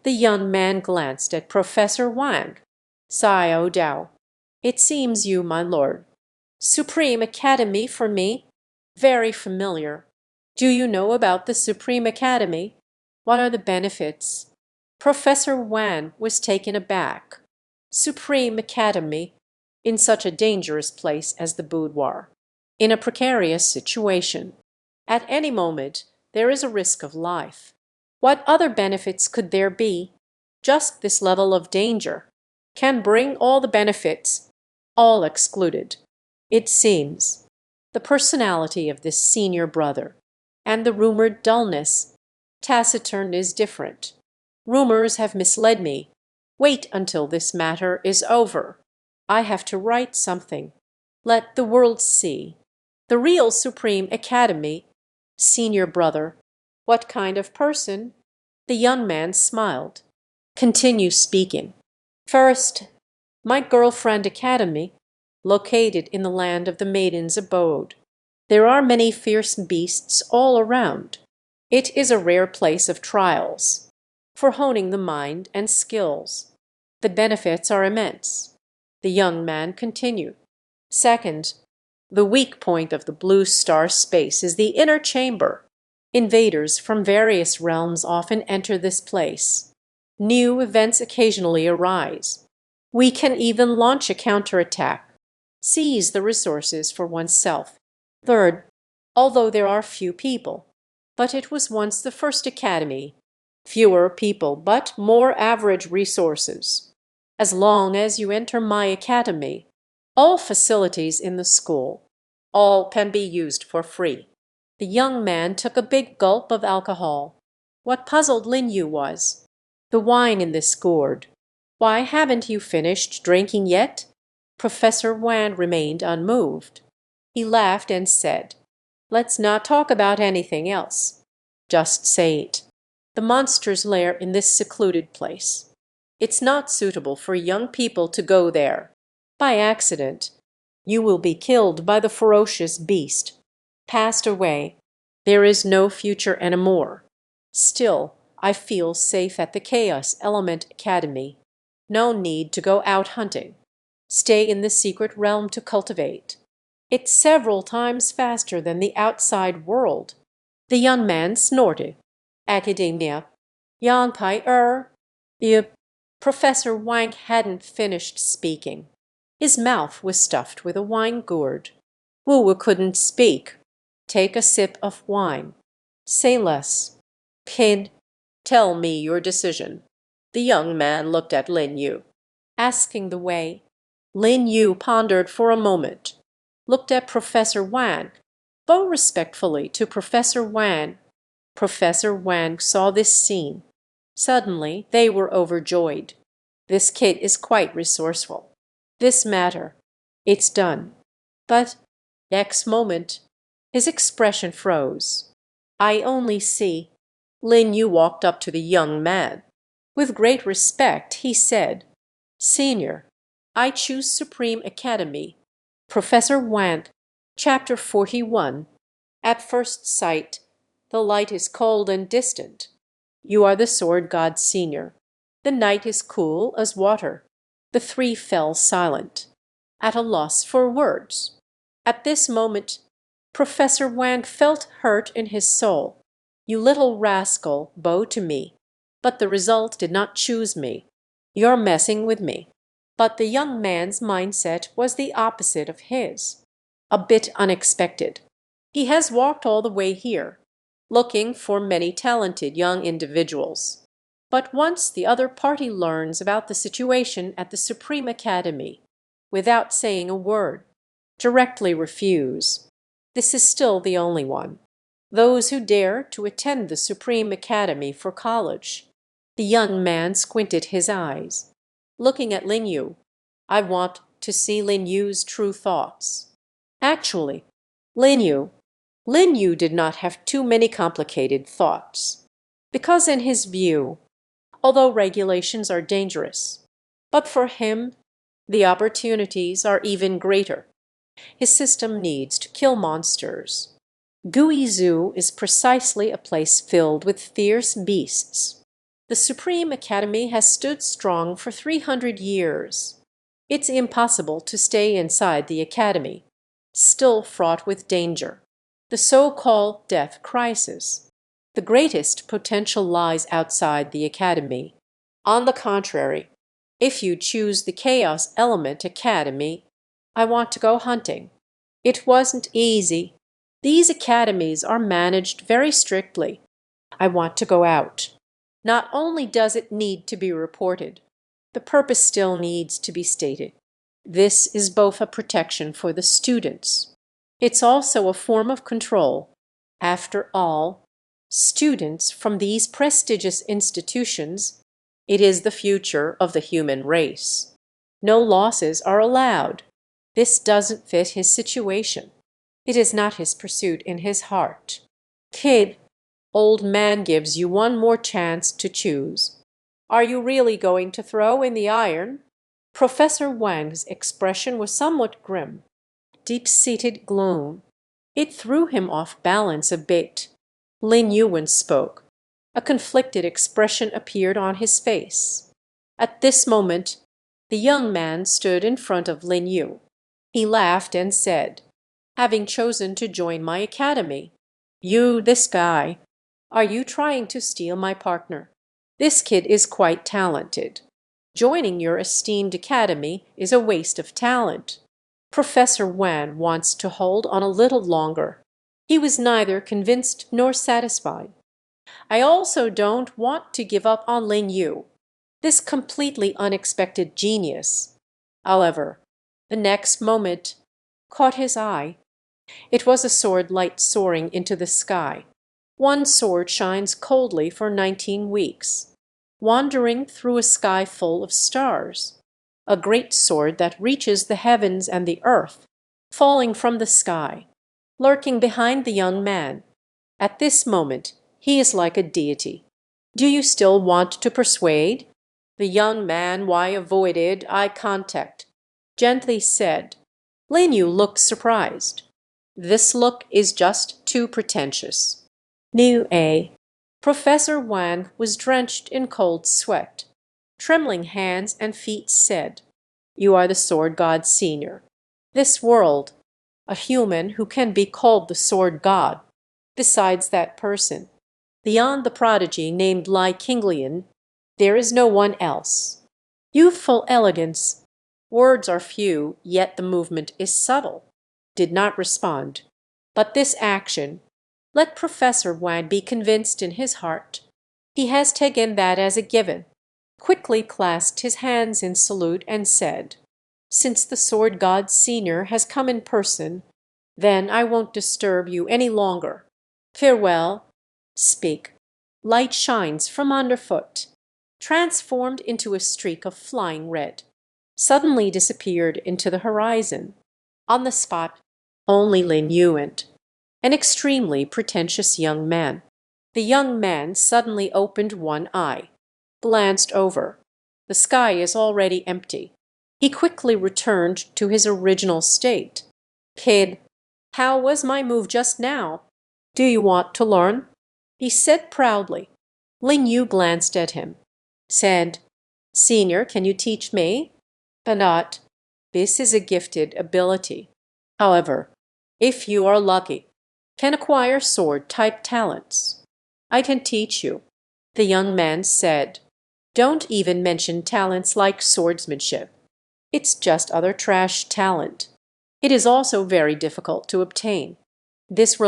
The young man glanced at Professor Wang. "Xiao Dao, it seems you, my lord. Supreme Academy for me? Very familiar. Do you know about the Supreme Academy? What are the benefits?" Professor Wang was taken aback. Supreme Academy, in such a dangerous place as the boudoir, in a precarious situation. At any moment there is a risk of life. What other benefits could there be? Just this level of danger can bring all the benefits, all excluded. It seems the personality of this senior brother, and the rumored dullness, taciturn is different. Rumors have misled me. Wait until this matter is over. I have to write something. Let the world see. The real Supreme Academy. Senior brother. What kind of person? The young man smiled. Continue speaking. First, my girlfriend academy, located in the land of the maiden's abode. There are many fierce beasts all around. It is a rare place of trials, for honing the mind and skills. The benefits are immense. The young man continued. Second, the weak point of the blue star space is the inner chamber. Invaders from various realms often enter this place. New events occasionally arise. We can even launch a counterattack, seize the resources for oneself. Third, although there are few people, but it was once the first academy. Fewer people, but more average resources. As long as you enter my academy, all facilities in the school, all can be used for free. The young man took a big gulp of alcohol. What puzzled Lin Yu was the wine in this gourd. "Why haven't you finished drinking yet?" Professor Wang remained unmoved. He laughed and said, "Let's not talk about anything else. Just say it. The monster's lair in this secluded place. It's not suitable for young people to go there. By accident, you will be killed by the ferocious beast. Passed away. There is no future anymore. Still, I feel safe at the Chaos Element Academy. No need to go out hunting. Stay in the secret realm to cultivate. It's several times faster than the outside world." The young man snorted. "Academia. Yang Pai The Professor Wang hadn't finished speaking. His mouth was stuffed with a wine gourd. Wu Wu couldn't speak. Take a sip of wine. Say less. Kid, tell me your decision." The young man looked at Lin Yu, asking the way. Lin Yu pondered for a moment, looked at Professor Wang, bowed respectfully to Professor Wang. Professor Wang saw this scene. Suddenly they were overjoyed. This kid is quite resourceful. This matter, it's done. But next moment, his expression froze. "I only see." Lin Yu walked up to the young man. With great respect, he said, "Senior, I choose Supreme Academy." Professor Wang, Chapter 41. At first sight, the light is cold and distant. You are the sword god senior. The night is cool as water. The three fell silent, at a loss for words. At this moment, Professor Wang felt hurt in his soul. "You little rascal, bow to me. But the result did not choose me. You're messing with me." But the young man's mindset was the opposite of his. A bit unexpected. He has walked all the way here, looking for many talented young individuals. But once the other party learns about the situation at the Supreme Academy, without saying a word, directly refuse. This is still the only one. Those who dare to attend the Supreme Academy for college. The young man squinted his eyes. Looking at Lin Yu, I want to see Lin Yu's true thoughts. Actually, Lin Yu, Lin Yu did not have too many complicated thoughts. Because in his view, although regulations are dangerous, but for him, the opportunities are even greater. His system needs to kill monsters. Guizhou is precisely a place filled with fierce beasts. The Supreme Academy has stood strong for 300 years. It's impossible to stay inside the academy, still fraught with danger. The so-called death crisis. The greatest potential lies outside the academy. On the contrary, if you choose the Chaos Element Academy, I want to go hunting. It wasn't easy. These academies are managed very strictly. I want to go out. Not only does it need to be reported, the purpose still needs to be stated. This is both a protection for the students. It's also a form of control. After all, students from these prestigious institutions, it is the future of the human race. No losses are allowed. This doesn't fit his situation. It is not his pursuit in his heart. Kid, old man gives you one more chance to choose. Are you really going to throw in the iron? Professor Wang's expression was somewhat grim, deep-seated gloom. It threw him off balance a bit. Lin Yu spoke. A conflicted expression appeared on his face. At this moment, the young man stood in front of Lin Yu. He laughed and said, having chosen to join my academy, you, this guy, are you trying to steal my partner? This kid is quite talented. Joining your esteemed academy is a waste of talent. Professor Wan wants to hold on a little longer. He was neither convinced nor satisfied. I also don't want to give up on Lin Yu, this completely unexpected genius. However, the next moment caught his eye. It was a sword light soaring into the sky. One sword shines coldly for 19 weeks, wandering through a sky full of stars. A great sword that reaches the heavens and the earth, falling from the sky, lurking behind the young man. At this moment, he is like a deity. Do you still want to persuade? The young man avoided eye contact, gently said. Lin Yu looked surprised. This look is just too pretentious. New A. Professor Wang was drenched in cold sweat. Trembling hands and feet said, you are the Sword God Senior. This world, a human who can be called the Sword God. Besides that person, beyond the prodigy named Lai Qinglian, there is no one else. Youthful elegance. Words are few, yet the movement is subtle. Did not respond. But this action, let Professor Wang be convinced in his heart. He has taken that as a given. Quickly clasped his hands in salute and said, since the Sword God Senior has come in person, then I won't disturb you any longer. Farewell. Speak. Light shines from underfoot, transformed into a streak of flying red, suddenly disappeared into the horizon. On the spot, only Lin Yu, an extremely pretentious young man. The young man suddenly opened one eye, glanced over. The sky is already empty. He quickly returned to his original state. Kid, how was my move just now? Do you want to learn? He said proudly. Lin Yu glanced at him, said, Senior, can you teach me? But not. This is a gifted ability. However, if you are lucky, can acquire sword-type talents. I can teach you. The young man said, don't even mention talents like swordsmanship. It's just other trash talent. It is also very difficult to obtain. It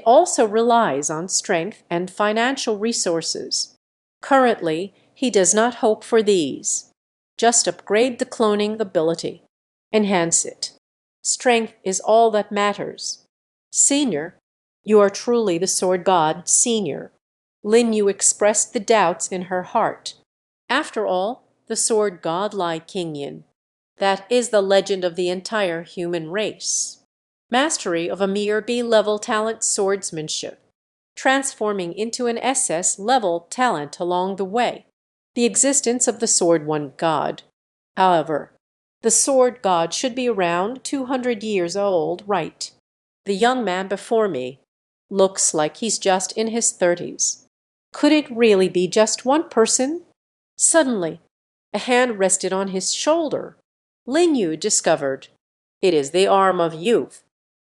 also relies on strength and financial resources. Currently, he does not hope for these. Just upgrade the cloning ability. Enhance it. Strength is all that matters. Senior, you are truly the sword god, Senior. Lin Yu expressed the doubts in her heart. After all, the sword god Lai Qingyan. That is the legend of the entire human race. Mastery of a mere B-level talent swordsmanship, transforming into an SS-level talent along the way. The existence of the Sword One God. However, the Sword God should be around 200 years old, right? The young man before me looks like he's just in his 30s. Could it really be just one person? Suddenly, a hand rested on his shoulder. Lin Yu discovered. It is the arm of youth.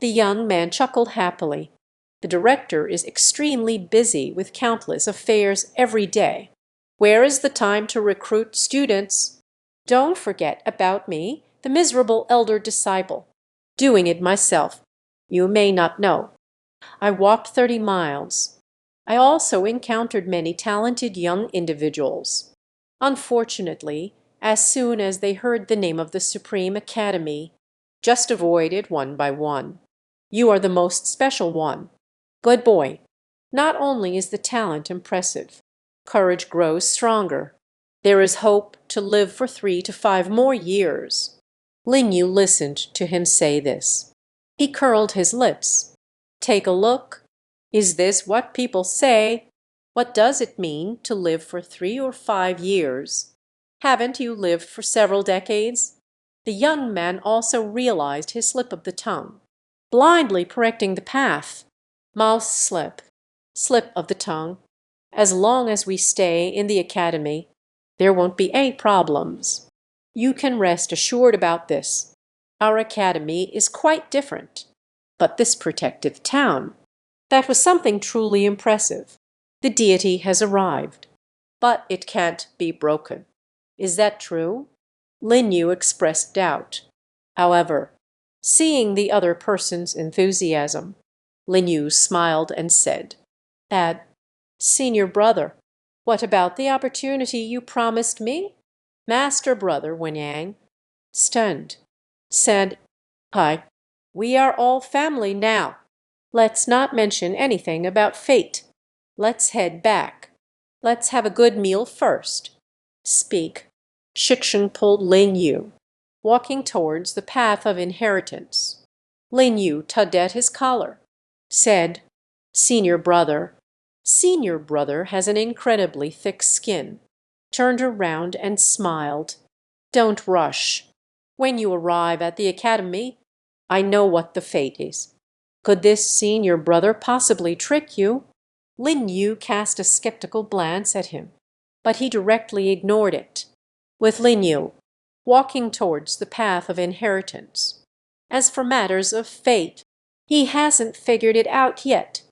The young man chuckled happily. The director is extremely busy with countless affairs every day. Where is the time to recruit students? Don't forget about me, the miserable elder disciple. Doing it myself. You may not know. I walked 30 miles. I also encountered many talented young individuals. Unfortunately, as soon as they heard the name of the Supreme Academy, just avoided one by one. You are the most special one. Good boy. Not only is the talent impressive, courage grows stronger. There is hope to live for 3 to 5 more years. Lin Yu listened to him say this. He curled his lips. Take a look. Is this what people say? What does it mean to live for 3 or 5 years? Haven't you lived for several decades? The young man also realized his slip of the tongue. Blindly correcting the path. Mouse slip. Slip of the tongue. As long as we stay in the academy, there won't be any problems. You can rest assured about this. Our academy is quite different. But this protective town, that was something truly impressive. The deity has arrived. But it can't be broken. Is that true? Lin Yu expressed doubt. However, seeing the other person's enthusiasm, Lin Yu smiled and said, Senior brother, what about the opportunity you promised me? Master brother Wenyang, stunned, said, Hi, we are all family now. Let's not mention anything about fate. Let's head back. Let's have a good meal first. Speak. Shikshun pulled Lin Yu, walking towards the path of inheritance. Lin Yu tugged at his collar, said, Senior brother. Senior brother has an incredibly thick skin, turned around and smiled. Don't rush. When you arrive at the academy, I know what the fate is. Could this senior brother possibly trick you? Lin Yu cast a skeptical glance at him, but he directly ignored it. With Lin Yu, walking towards the path of inheritance. As for matters of fate, he hasn't figured it out yet.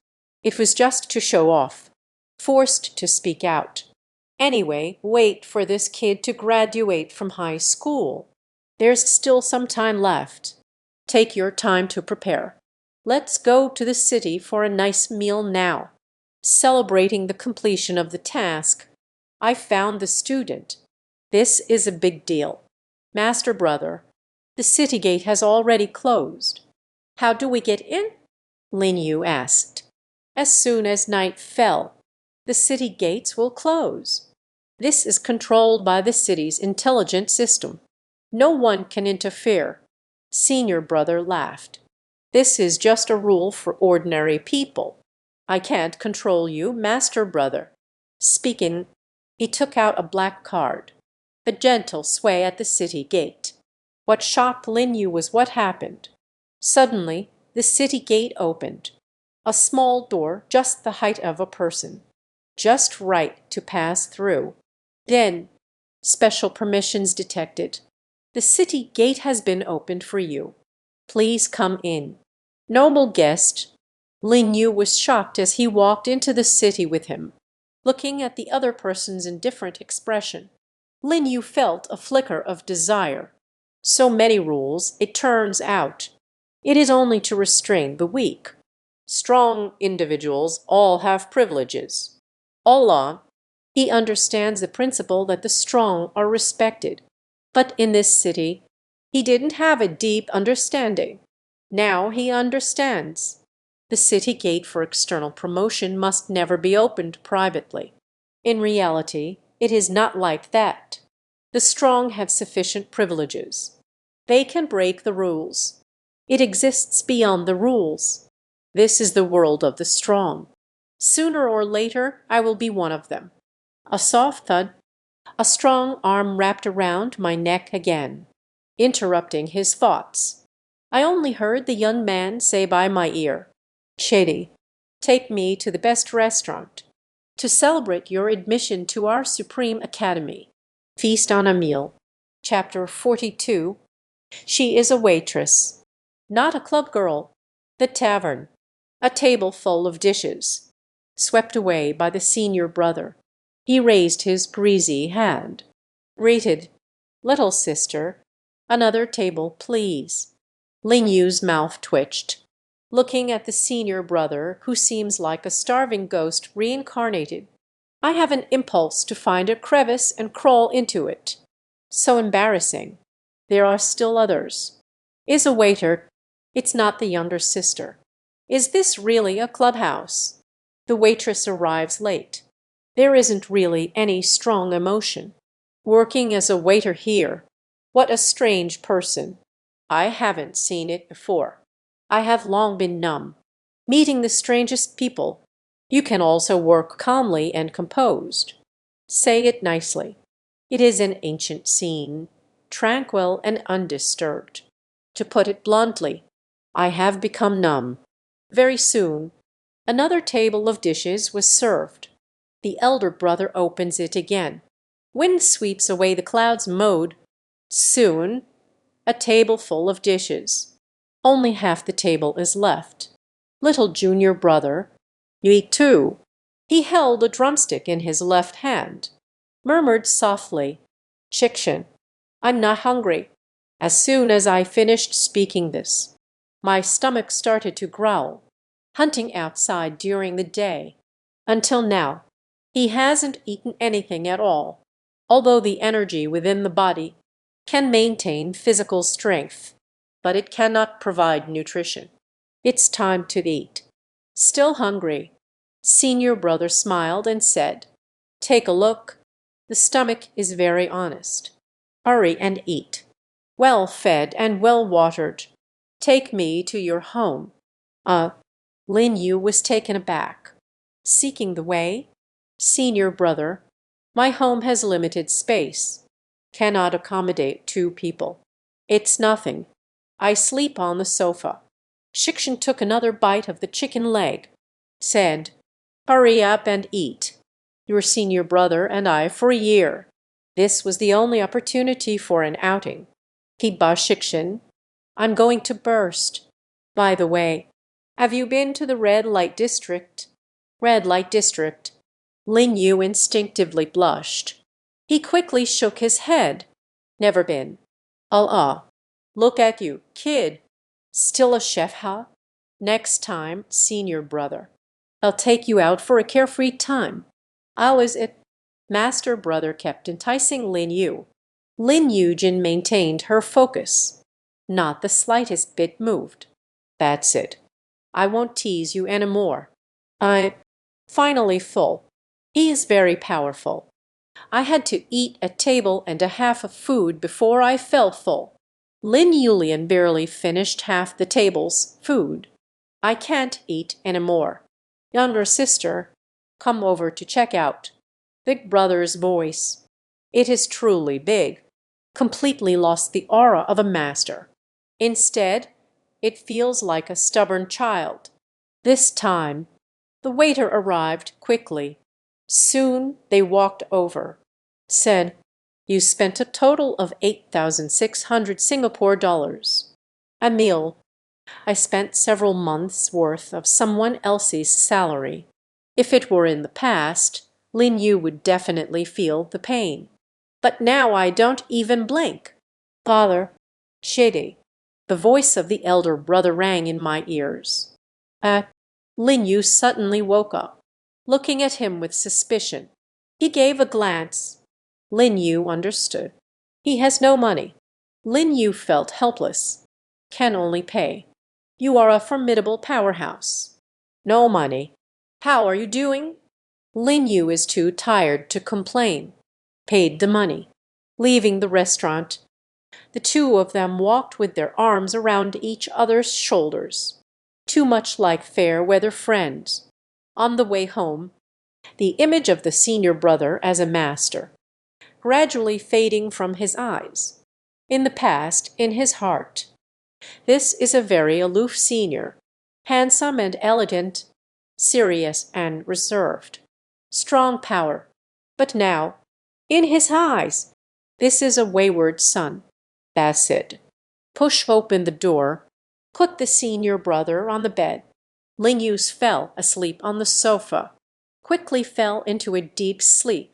It was just to show off, forced to speak out. Anyway, wait for this kid to graduate from high school. There's still some time left. Take your time to prepare. Let's go to the city for a nice meal now. Celebrating the completion of the task. I found the student. This is a big deal. Master brother, the city gate has already closed. How do we get in? Lin Yu asked. As soon as night fell, the city gates will close. This is controlled by the city's intelligent system. No one can interfere. Senior brother laughed. This is just a rule for ordinary people. I can't control you, master brother. Speaking, he took out a black card. A gentle sway at the city gate. What shocked Lin Yu was what happened. Suddenly, the city gate opened. A small door just the height of a person. Just right to pass through. Then, special permissions detected. The city gate has been opened for you. Please come in. Noble guest. Lin Yu was shocked as he walked into the city with him. Looking at the other person's indifferent expression, Lin Yu felt a flicker of desire. So many rules, it turns out. It is only to restrain the weak. Strong individuals all have privileges. Allah, he understands the principle that the strong are respected. But in this city, He didn't have a deep understanding. Now he understands. The city gate for external promotion must never be opened privately. In reality, it is not like that. The strong have sufficient privileges. They can break the rules. It exists beyond the rules. This is the world of the strong. Sooner or later, I will be one of them. A soft thud, a strong arm wrapped around my neck again, interrupting his thoughts. I only heard the young man say by my ear, "Shady, take me to the best restaurant. To celebrate your admission to our Supreme Academy. Feast on a meal." Chapter 42. She is a waitress. Not a club girl. The tavern. A table full of dishes. Swept away by the senior brother. He raised his greasy hand. Greeted. "Little sister, another table, please." Lin Yu's mouth twitched, looking at the senior brother, who seems like a starving ghost reincarnated. I have an impulse to find a crevice and crawl into it. So embarrassing. There are still others. Is a waiter. It's not the younger sister. Is this really a clubhouse? The waitress arrives late. There isn't really any strong emotion. Working as a waiter here. What a strange person. I haven't seen it before. I have long been numb. Meeting the strangest people. You can also work calmly and composed. Say it nicely. It is an ancient scene, tranquil and undisturbed. To put it bluntly, I have become numb. Very soon, another table of dishes was served. The elder brother opens it again. Wind sweeps away the clouds mode. Soon, a table full of dishes. Only half the table is left. Little junior brother, you eat too. He held a drumstick in his left hand, murmured softly, "Chicken, I'm not hungry." As soon as I finished speaking this, my stomach started to growl, hunting outside during the day. Until now, he hasn't eaten anything at all, although the energy within the body can maintain physical strength, but it cannot provide nutrition. It's time to eat. Still hungry. Senior brother smiled and said, "Take a look. The stomach is very honest. Hurry and eat. Well fed and well watered. Take me to your home." Lin Yu was taken aback. Seeking the way? Senior brother, my home has limited space. Cannot accommodate 2 people. It's nothing. I sleep on the sofa. Shikshin took another bite of the chicken leg. Said, "Hurry up and eat. Your senior brother and I for a year. This was the only opportunity for an outing. Kiba Shikshin, I'm going to burst. By the way, have you been to the red light district?" Red light district. Lin Yu instinctively blushed. He quickly shook his head. Never been. Look at you, kid. Still a chef, huh? Next time, senior brother. I'll take you out for a carefree time. How is it? Master brother kept enticing Lin Yu. Lin Yujin maintained her focus. Not the slightest bit moved. That's it. I won't tease you any more. I finally full. He is very powerful. I had to eat a table and a half of food before I felt full. Lin Yulian barely finished half the table's food. I can't eat any more. Younger sister, come over to check out. Big brother's voice. It is truly big. Completely lost the aura of a master. Instead, it feels like a stubborn child. This time, the waiter arrived quickly. Soon they walked over. Said, "You spent a total of 8,600 Singapore dollars. A meal. I spent several months' worth of someone else's salary. If it were in the past, Lin Yu would definitely feel the pain. But now I don't even blink. Father, shady." The voice of the elder brother rang in my ears. Lin Yu suddenly woke up, looking at him with suspicion. He gave a glance. Lin Yu understood. He has no money. Lin Yu felt helpless. Can only pay. You are a formidable powerhouse. No money. How are you doing? Lin Yu is too tired to complain. Paid the money. Leaving the restaurant, the two of them walked with their arms around each other's shoulders, too much like fair weather friends. On the way home, the image of the senior brother as a master, gradually fading from his eyes. In the past, in his heart. This is a very aloof senior, handsome and elegant, serious and reserved. Strong power. But now, in his eyes, this is a wayward son. Bassett. Push open the door, put the senior brother on the bed. Ling Yus fell asleep on the sofa, quickly fell into a deep sleep.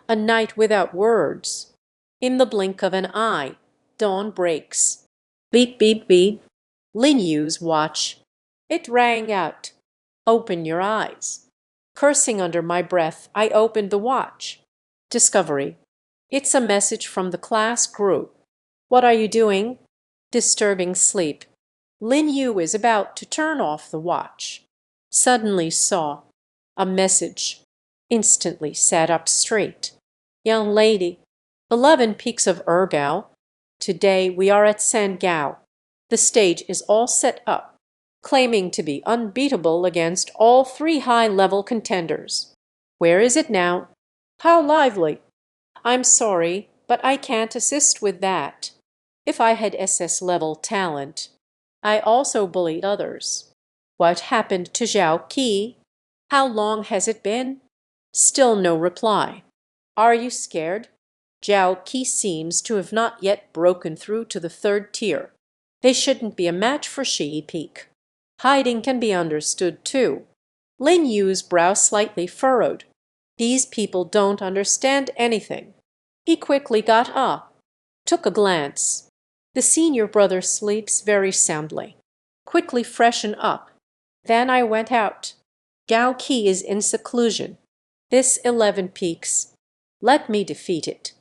A night without words. In the blink of an eye, dawn breaks. Beep, beep, beep. Lin Yu's watch. It rang out. Open your eyes. Cursing under my breath, I opened the watch. Discovery. It's a message from the class group. What are you doing? Disturbing sleep. Lin Yu is about to turn off the watch. Suddenly saw a message. Instantly sat up straight. Young lady, 11 Peaks of Urgao. Today we are at Sangao. The stage is all set up, claiming to be unbeatable against all 3 high-level contenders. Where is it now? How lively! I'm sorry, but I can't assist with that. If I had SS-level talent. I also bullied others. What happened to Zhao Qi? How long has it been? Still no reply. Are you scared? Zhao Qi seems to have not yet broken through to the 3rd tier. They shouldn't be a match for Shi Peak. Hiding can be understood too. Lin Yu's brow slightly furrowed. These people don't understand anything. He quickly got up, took a glance. The senior brother sleeps very soundly. Quickly freshen up. Then I went out. Gao Qi is in seclusion. This 11 Peaks. Let me defeat it.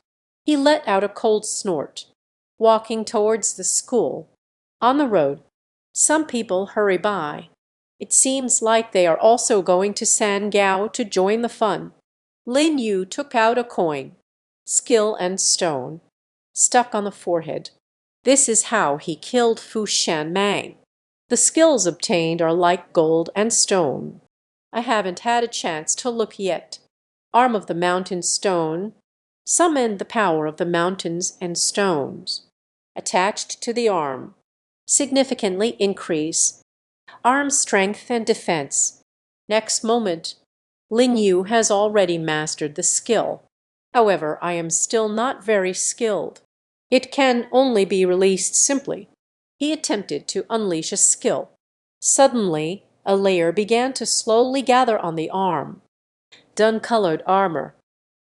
He let out a cold snort, walking towards the school. On the road, some people hurry by. It seems like they are also going to Sangao to join the fun. Lin Yu took out a coin, skill and stone, stuck on the forehead. This is how he killed Fu Shan Mang. The skills obtained are like gold and stone. I haven't had a chance to look yet. Arm of the mountain stone. Summon the power of the mountains and stones. Attached to the arm. Significantly increase. Arm strength and defense. Next moment, Lin Yu has already mastered the skill. However, I am still not very skilled. It can only be released simply. He attempted to unleash a skill. Suddenly, a layer began to slowly gather on the arm. Dun-colored armor,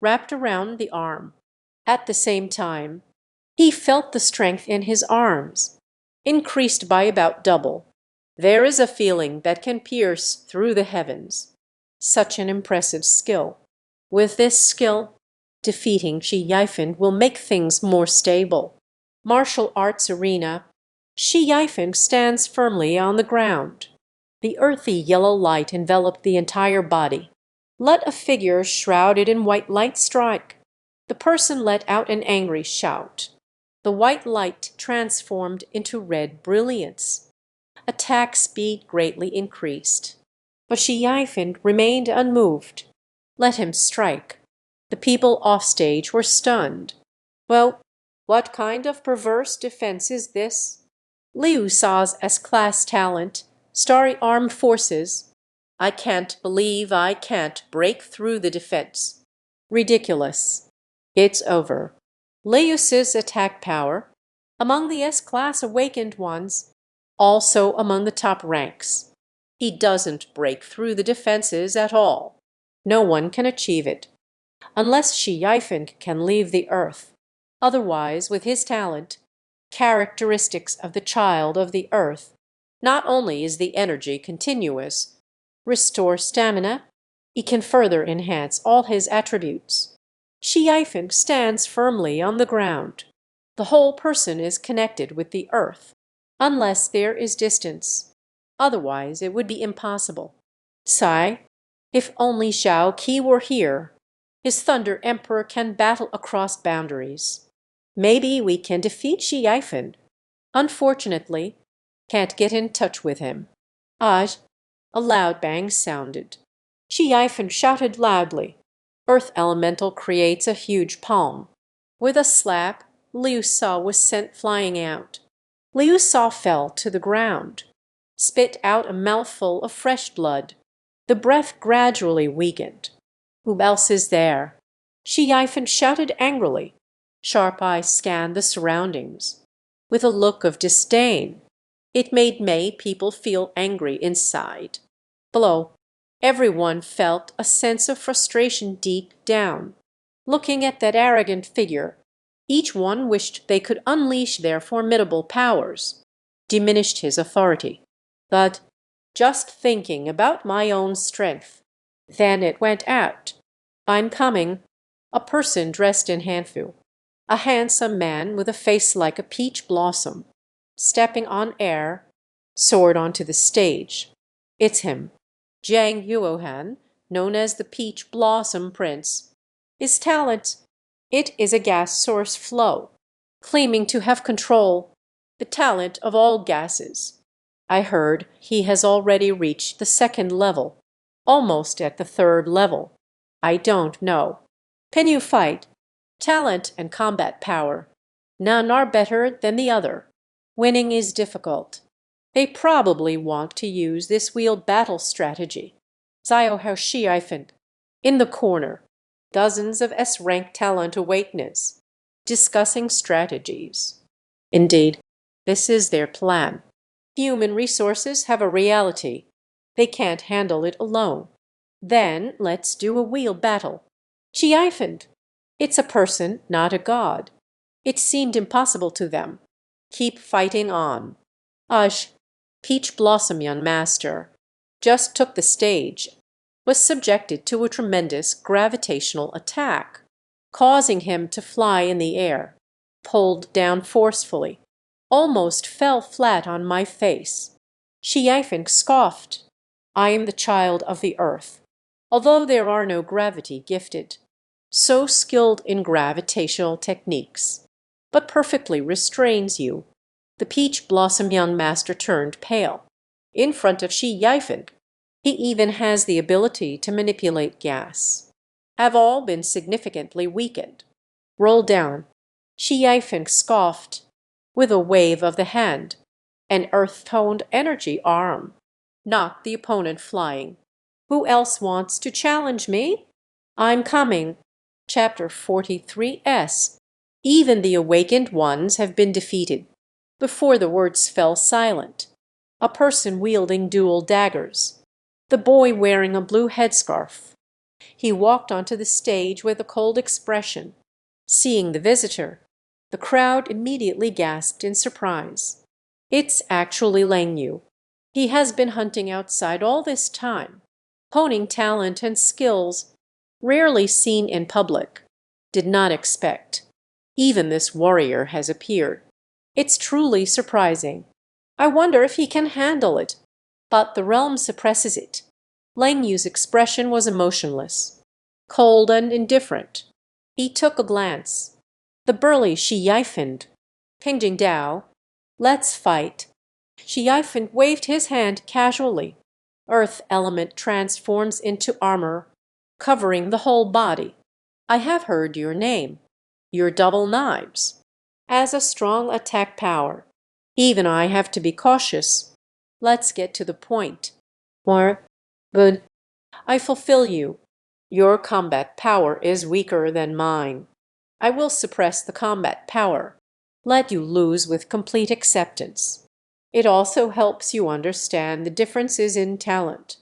wrapped around the arm. At the same time, he felt the strength in his arms, increased by about double. There is a feeling that can pierce through the heavens. Such an impressive skill. With this skill, defeating Shi Yifan will make things more stable. Martial arts arena. Shi Yifan stands firmly on the ground. The earthy yellow light enveloped the entire body. Let a figure shrouded in white light strike. The person let out an angry shout. The white light transformed into red brilliance. Attack speed greatly increased. But Shi Yifan remained unmoved. Let him strike. The people offstage were stunned. Well, what kind of perverse defense is this? Liu Sa's S-class talent, starry armed forces. I can't believe I can't break through the defense. Ridiculous. It's over. Liu's attack power, among the S-class awakened ones, also among the top ranks. He doesn't break through the defenses at all. No one can achieve it. Unless Shi Yifan can leave the earth. Otherwise, with his talent, characteristics of the child of the earth, not only is the energy continuous, restore stamina, he can further enhance all his attributes. Shi Yifan stands firmly on the ground. The whole person is connected with the earth, unless there is distance. Otherwise it would be impossible. Sai, if only Xiao Qi were here. His Thunder Emperor can battle across boundaries. Maybe we can defeat Shi Yifan. Unfortunately, can't get in touch with him. Aj, a loud bang sounded. Shi Yifan shouted loudly. Earth Elemental creates a huge palm. With a slap, Liu Sa was sent flying out. Liu Sa fell to the ground, spit out a mouthful of fresh blood. The breath gradually weakened. Who else is there? Shi Yifan shouted angrily. Sharp eyes scanned the surroundings. With a look of disdain, it made people feel angry inside. Below, everyone felt a sense of frustration deep down. Looking at that arrogant figure, each one wished they could unleash their formidable powers, diminished his authority. But just thinking about my own strength. Then it went out. I'm coming. A person dressed in hanfu. A handsome man with a face like a peach blossom, stepping on air, soared onto the stage. It's him, Jiang Yuohan, known as the Peach Blossom Prince. His talent, it is a gas source flow, claiming to have control, the talent of all gases. I heard he has already reached the second level, almost at the third level. I don't know. Can you fight? Talent and combat power. None are better than the other. Winning is difficult. They probably want to use this wheeled battle strategy. Zio Shi Yifan. In the corner, dozens of S-rank talent awakens, discussing strategies. Indeed, this is their plan. Human resources have a reality. They can't handle it alone. Then let's do a wheel battle. Shi Yifan. It's a person, not a god. It seemed impossible to them. Keep fighting on. Aj, Peach Blossom young master, just took the stage, was subjected to a tremendous gravitational attack, causing him to fly in the air, pulled down forcefully, almost fell flat on my face. Shi Yifan scoffed. I am the child of the earth, although there are no gravity gifted. So skilled in gravitational techniques, but perfectly restrains you. The Peach Blossom young master turned pale. In front of Shi Yifan, he even has the ability to manipulate gas. Have all been significantly weakened. Roll down. Shi Yifan scoffed. With a wave of the hand, an earth-toned energy arm knocked the opponent flying. Who else wants to challenge me? I'm coming. Chapter 43S. Even the awakened ones have been defeated. Before the words fell silent, a person wielding dual daggers. The boy wearing a blue headscarf. He walked onto the stage with a cold expression. Seeing the visitor, the crowd immediately gasped in surprise. It's actually Lin Yu. He has been hunting outside all this time, honing talent and skills rarely seen in public. Did not expect. Even this warrior has appeared. It's truly surprising. I wonder if he can handle it. But the realm suppresses it. Lin Yu's expression was emotionless, cold and indifferent. He took a glance. The burly Shi Yifan. Pingjing Dao. Let's fight. Shi Yifan waved his hand casually. Earth element transforms into armor, covering the whole body. I have heard your name. Your double knives. As a strong attack power. Even I have to be cautious. Let's get to the point. Or, but I fulfill you. Your combat power is weaker than mine. I will suppress the combat power. Let you lose with complete acceptance. It also helps you understand the differences in talent.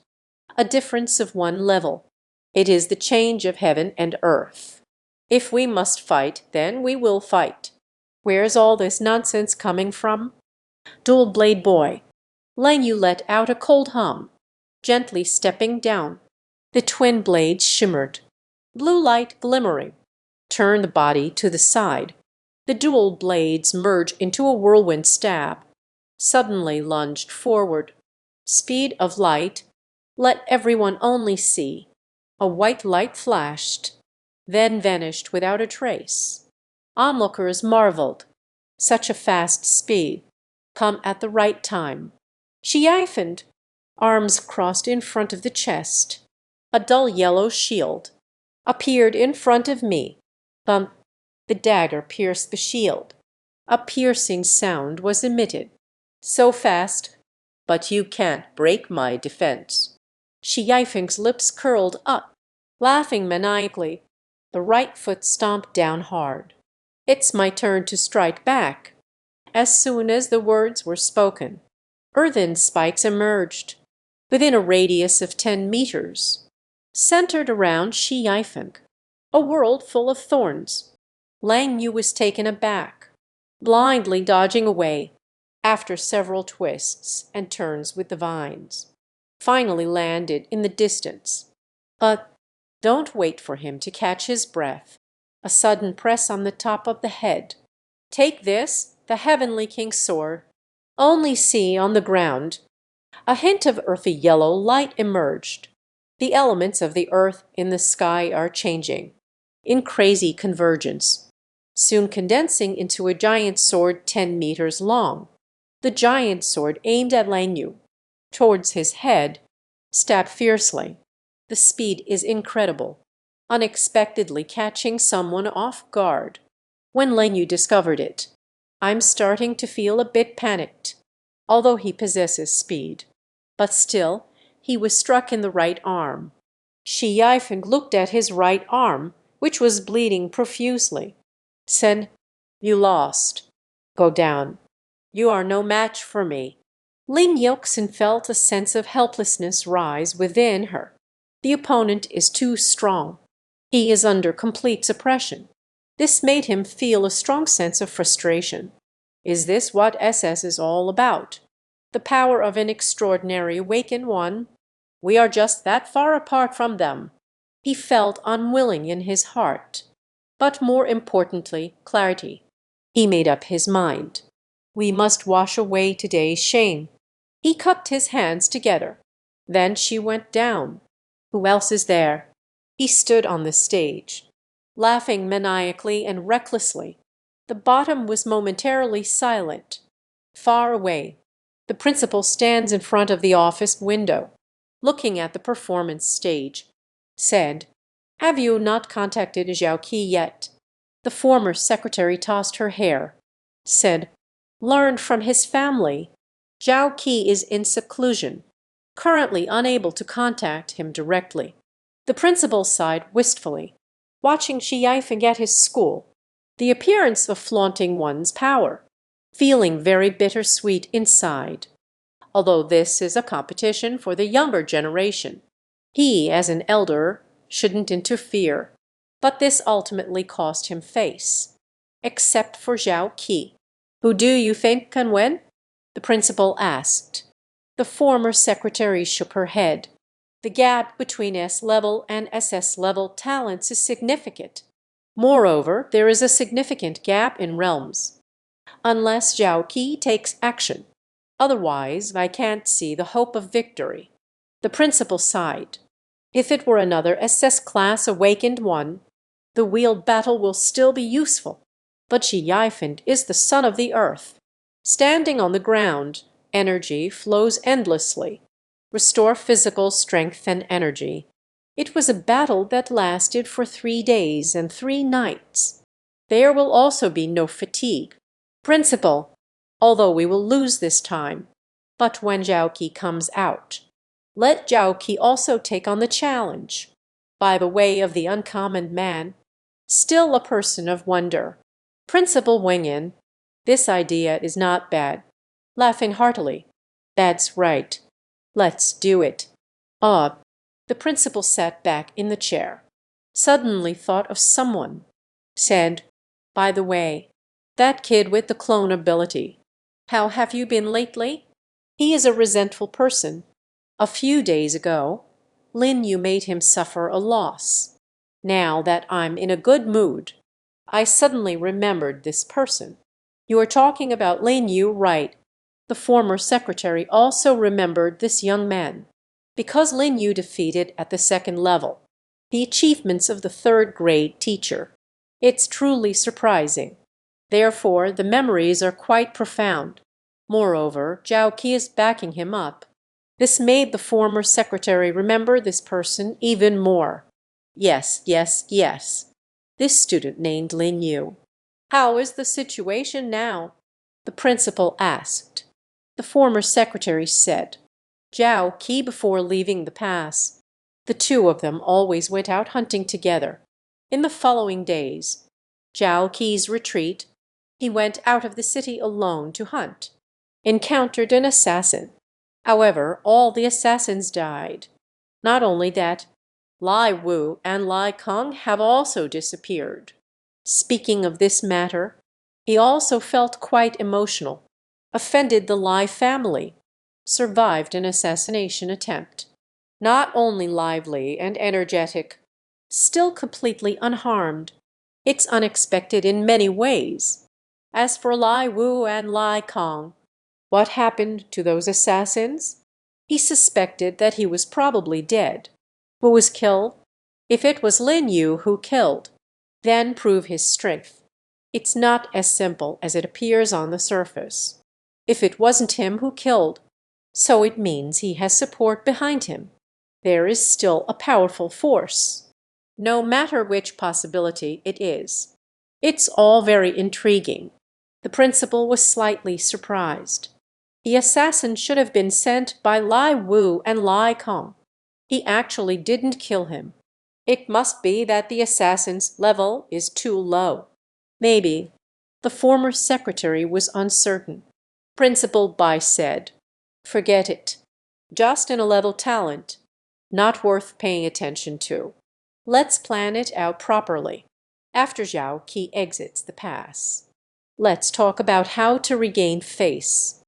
A difference of one level. It is the change of heaven and earth. If we must fight, then we will fight. Where's all this nonsense coming from? Dual Blade Boy. Lin Yu let out a cold hum, gently stepping down. The twin blades shimmered. Blue light glimmering. Turn the body to the side. The dual blades merge into a whirlwind stab. Suddenly lunged forward. Speed of light. Let everyone only see. A white light flashed, then vanished without a trace. Onlookers marveled. Such a fast speed, come at the right time. She eiffened, arms crossed in front of the chest. A dull yellow shield appeared in front of me. Bump! The dagger pierced the shield. A piercing sound was emitted. So fast, but you can't break my defense. Shi Yifeng's lips curled up, laughing maniacally. The right foot stomped down hard. It's my turn to strike back. As soon as the words were spoken, earthen spikes emerged, within a radius of 10 meters, centered around Shi Yifeng, a world full of thorns. Lin Yu was taken aback, blindly dodging away after several twists and turns with the vines. Finally landed in the distance. But don't wait for him to catch his breath. A sudden press on the top of the head. Take this, the Heavenly King's sword. Only see on the ground. A hint of earthy yellow light emerged. The elements of the earth in the sky are changing, in crazy convergence, soon condensing into a giant sword 10 meters long. The giant sword aimed at Lin Yu, towards his head, stabbed fiercely. The speed is incredible, unexpectedly catching someone off guard. When Lin Yu discovered it, I'm starting to feel a bit panicked, although he possesses speed. But still, he was struck in the right arm. Shi Yifeng looked at his right arm, which was bleeding profusely, said, "You lost. Go down. You are no match for me." Lin Yixin felt a sense of helplessness rise within her. The opponent is too strong. He is under complete suppression. This made him feel a strong sense of frustration. Is this what SS is all about? The power of an extraordinary awakened one? We are just that far apart from them. He felt unwilling in his heart. But more importantly, clarity. He made up his mind. We must wash away today's shame. He cupped his hands together. Then she went down. Who else is there? He stood on the stage, laughing maniacally and recklessly. The bottom was momentarily silent. Far away, the principal stands in front of the office window, looking at the performance stage. Said, "Have you not contacted Zhao Qi yet?" The former secretary tossed her hair. Said, "Learned from his family. Zhao Qi is in seclusion, currently unable to contact him directly." The principal sighed wistfully, watching Shi Yifeng at his school, the appearance of flaunting one's power, feeling very bittersweet inside. Although this is a competition for the younger generation, he, as an elder, shouldn't interfere. But this ultimately cost him face. Except for Zhao Qi. Who do you think can win? The principal asked. The former secretary shook her head. The gap between S-level and SS-level talents is significant. Moreover, there is a significant gap in realms. Unless Zhao Qi takes action. Otherwise, I can't see the hope of victory. The principal sighed. If it were another SS-class awakened one, the wheeled battle will still be useful. But Shi Yifeng is the son of the earth. Standing on the ground, energy flows endlessly. Restore physical strength and energy. It was a battle that lasted for 3 days and 3 nights. There will also be no fatigue. Principal, although we will lose this time, but when Zhao Qi comes out, let Zhao Qi also take on the challenge. By the way of the uncommon man, still a person of wonder. Principal Wang In, this idea is not bad. Laughing heartily. That's right. Let's do it. Ah, the principal sat back in the chair. Suddenly thought of someone. Said, by the way, that kid with the clone ability. How have you been lately? He is a resentful person. A few days ago, Lin Yu made him suffer a loss. Now that I'm in a good mood, I suddenly remembered this person. You are talking about Lin Yu, right? The former secretary also remembered this young man, because Lin Yu defeated at the second level the achievements of the third grade teacher. It's truly surprising. Therefore, the memories are quite profound. Moreover, Zhao Qi is backing him up. This made the former secretary remember this person even more. Yes, yes, yes. This student named Lin Yu. How is the situation now? The principal asked. The former secretary said, Zhao Qi before leaving the pass. The two of them always went out hunting together. In the following days, Zhao Qi's retreat, he went out of the city alone to hunt, encountered an assassin. However, all the assassins died. Not only that, Lai Wu and Lai Kong have also disappeared. Speaking of this matter, he also felt quite emotional, offended the Lai family, survived an assassination attempt. Not only lively and energetic, still completely unharmed. It's unexpected in many ways. As for Lai Wu and Lai Kong, what happened to those assassins? He suspected that he was probably dead. Who was killed? If it was Lin Yu who killed, then prove his strength. It's not as simple as it appears on the surface. If it wasn't him who killed, so it means he has support behind him. There is still a powerful force, no matter which possibility it is. It's all very intriguing. The principal was slightly surprised. The assassin should have been sent by Lai Wu and Lai Kong. He actually didn't kill him. It must be that the assassin's level is too low. Maybe. The former secretary was uncertain. Principal Bai said, forget it. Just an A-level talent. Not worth paying attention to. Let's plan it out properly. After Zhao Qi exits the pass, let's talk about how to regain face.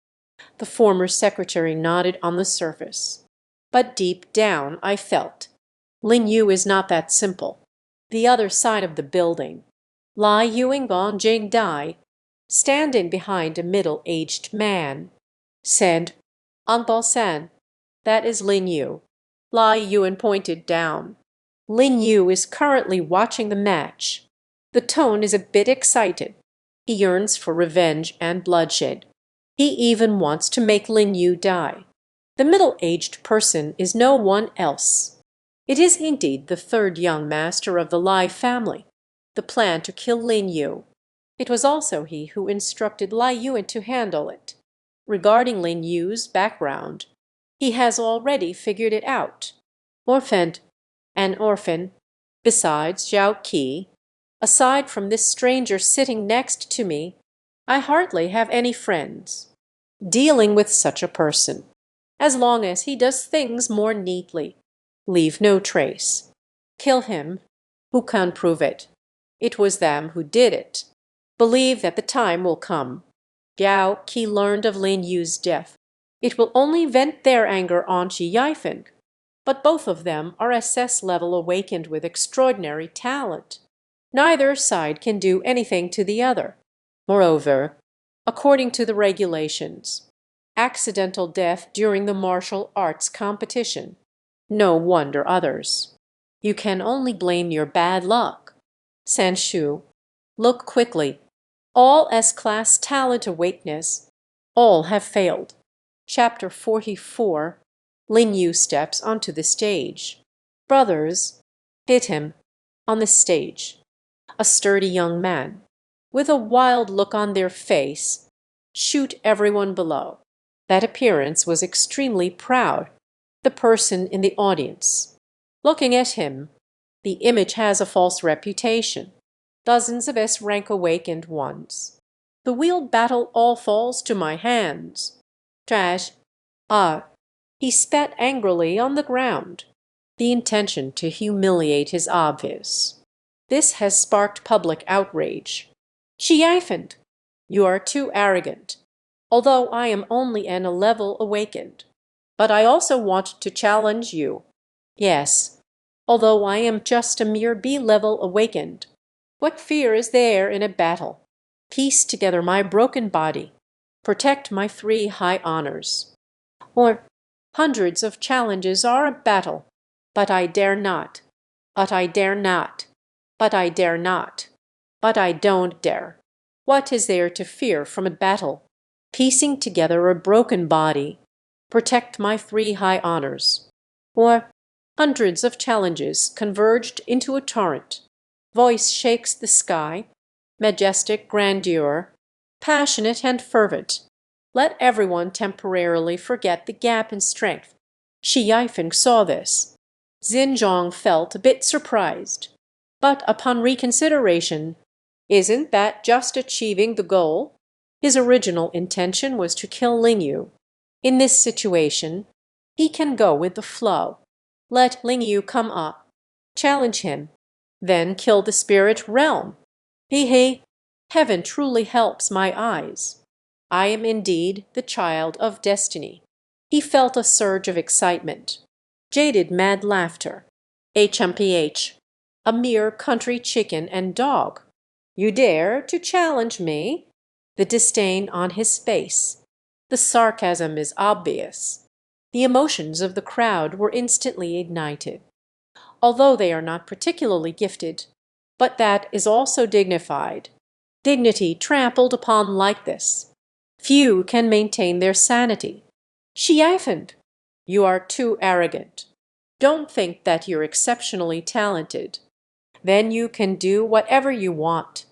The former secretary nodded on the surface. But deep down I felt, Lin Yu is not that simple. The other side of the building, Lai Yuanggong Jing Dai, standing behind a middle-aged man, said, Angbao San, that is Lin Yu. Lai Yuan pointed down. Lin Yu is currently watching the match. The tone is a bit excited. He yearns for revenge and bloodshed. He even wants to make Lin Yu die. The middle-aged person is no one else. It is indeed the third young master of the Lai family. The plan to kill Lin Yu. It was also he who instructed Lai Yuan to handle it. Regarding Lin Yu's background, he has already figured it out. Orphaned. An orphan. Besides Zhao Qi, aside from this stranger sitting next to me, I hardly have any friends. Dealing with such a person, as long as he does things more neatly, leave no trace. Kill him. Who can prove it? It was them who did it. Believe that the time will come. Zhao Qi learned of Lin Yu's death. It will only vent their anger on Xi Yifeng. But both of them are SS level awakened with extraordinary talent. Neither side can do anything to the other. Moreover, according to the regulations, accidental death during the martial arts competition. No wonder others. You can only blame your bad luck. Sanshu, look quickly. All S-class talent awakeness, all have failed. Chapter 44. Lin Yu steps onto the stage. Brothers, hit him. On the stage, a sturdy young man, with a wild look on their face, shoot everyone below. That appearance was extremely proud. The person in the audience, looking at him, the image has a false reputation. Dozens of S-rank awakened ones. The wheeled battle all falls to my hands. Trash. Ah. He spat angrily on the ground. The intention to humiliate is obvious. This has sparked public outrage. Xi Yifeng, you are too arrogant, although I am only an A-level awakened. But I also want to challenge you. Yes, although I am just a mere B-level awakened. What fear is there in a battle? Piece together my broken body. Protect my three high honors. Or hundreds of challenges are a battle, but I dare not, but I dare not, but I dare not, but I don't dare. What is there to fear from a battle? Piecing together a broken body. Protect my three high honors. Or hundreds of challenges converged into a torrent. Voice shakes the sky, majestic grandeur, passionate and fervent. Let everyone temporarily forget the gap in strength. Shi Yifeng saw this. Xinjiang felt a bit surprised. But upon reconsideration, isn't that just achieving the goal? His original intention was to kill Lin Yu. In this situation, he can go with the flow. Let Lin Yu come up, challenge him, then kill the spirit realm. He, heaven truly helps my eyes. I am indeed the child of destiny. He felt a surge of excitement. Jaded mad laughter. HMPH. A mere country chicken and dog. You dare to challenge me? The disdain on his face. The sarcasm is obvious. The emotions of the crowd were instantly ignited. Although they are not particularly gifted, but that is also dignified. Dignity trampled upon like this. Few can maintain their sanity. Shi Yifeng, you are too arrogant. Don't think that you're exceptionally talented. Then you can do whatever you want.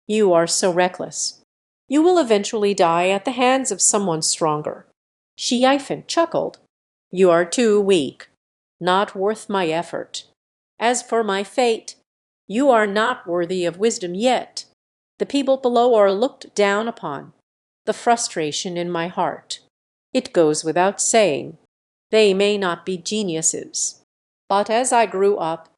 You are so reckless. You will eventually die at the hands of someone stronger. Shi Yifeng chuckled. You are too weak. Not worth my effort. As for my fate, you are not worthy of wisdom yet. The people below are looked down upon. The frustration in my heart. It goes without saying. They may not be geniuses. But as I grew up,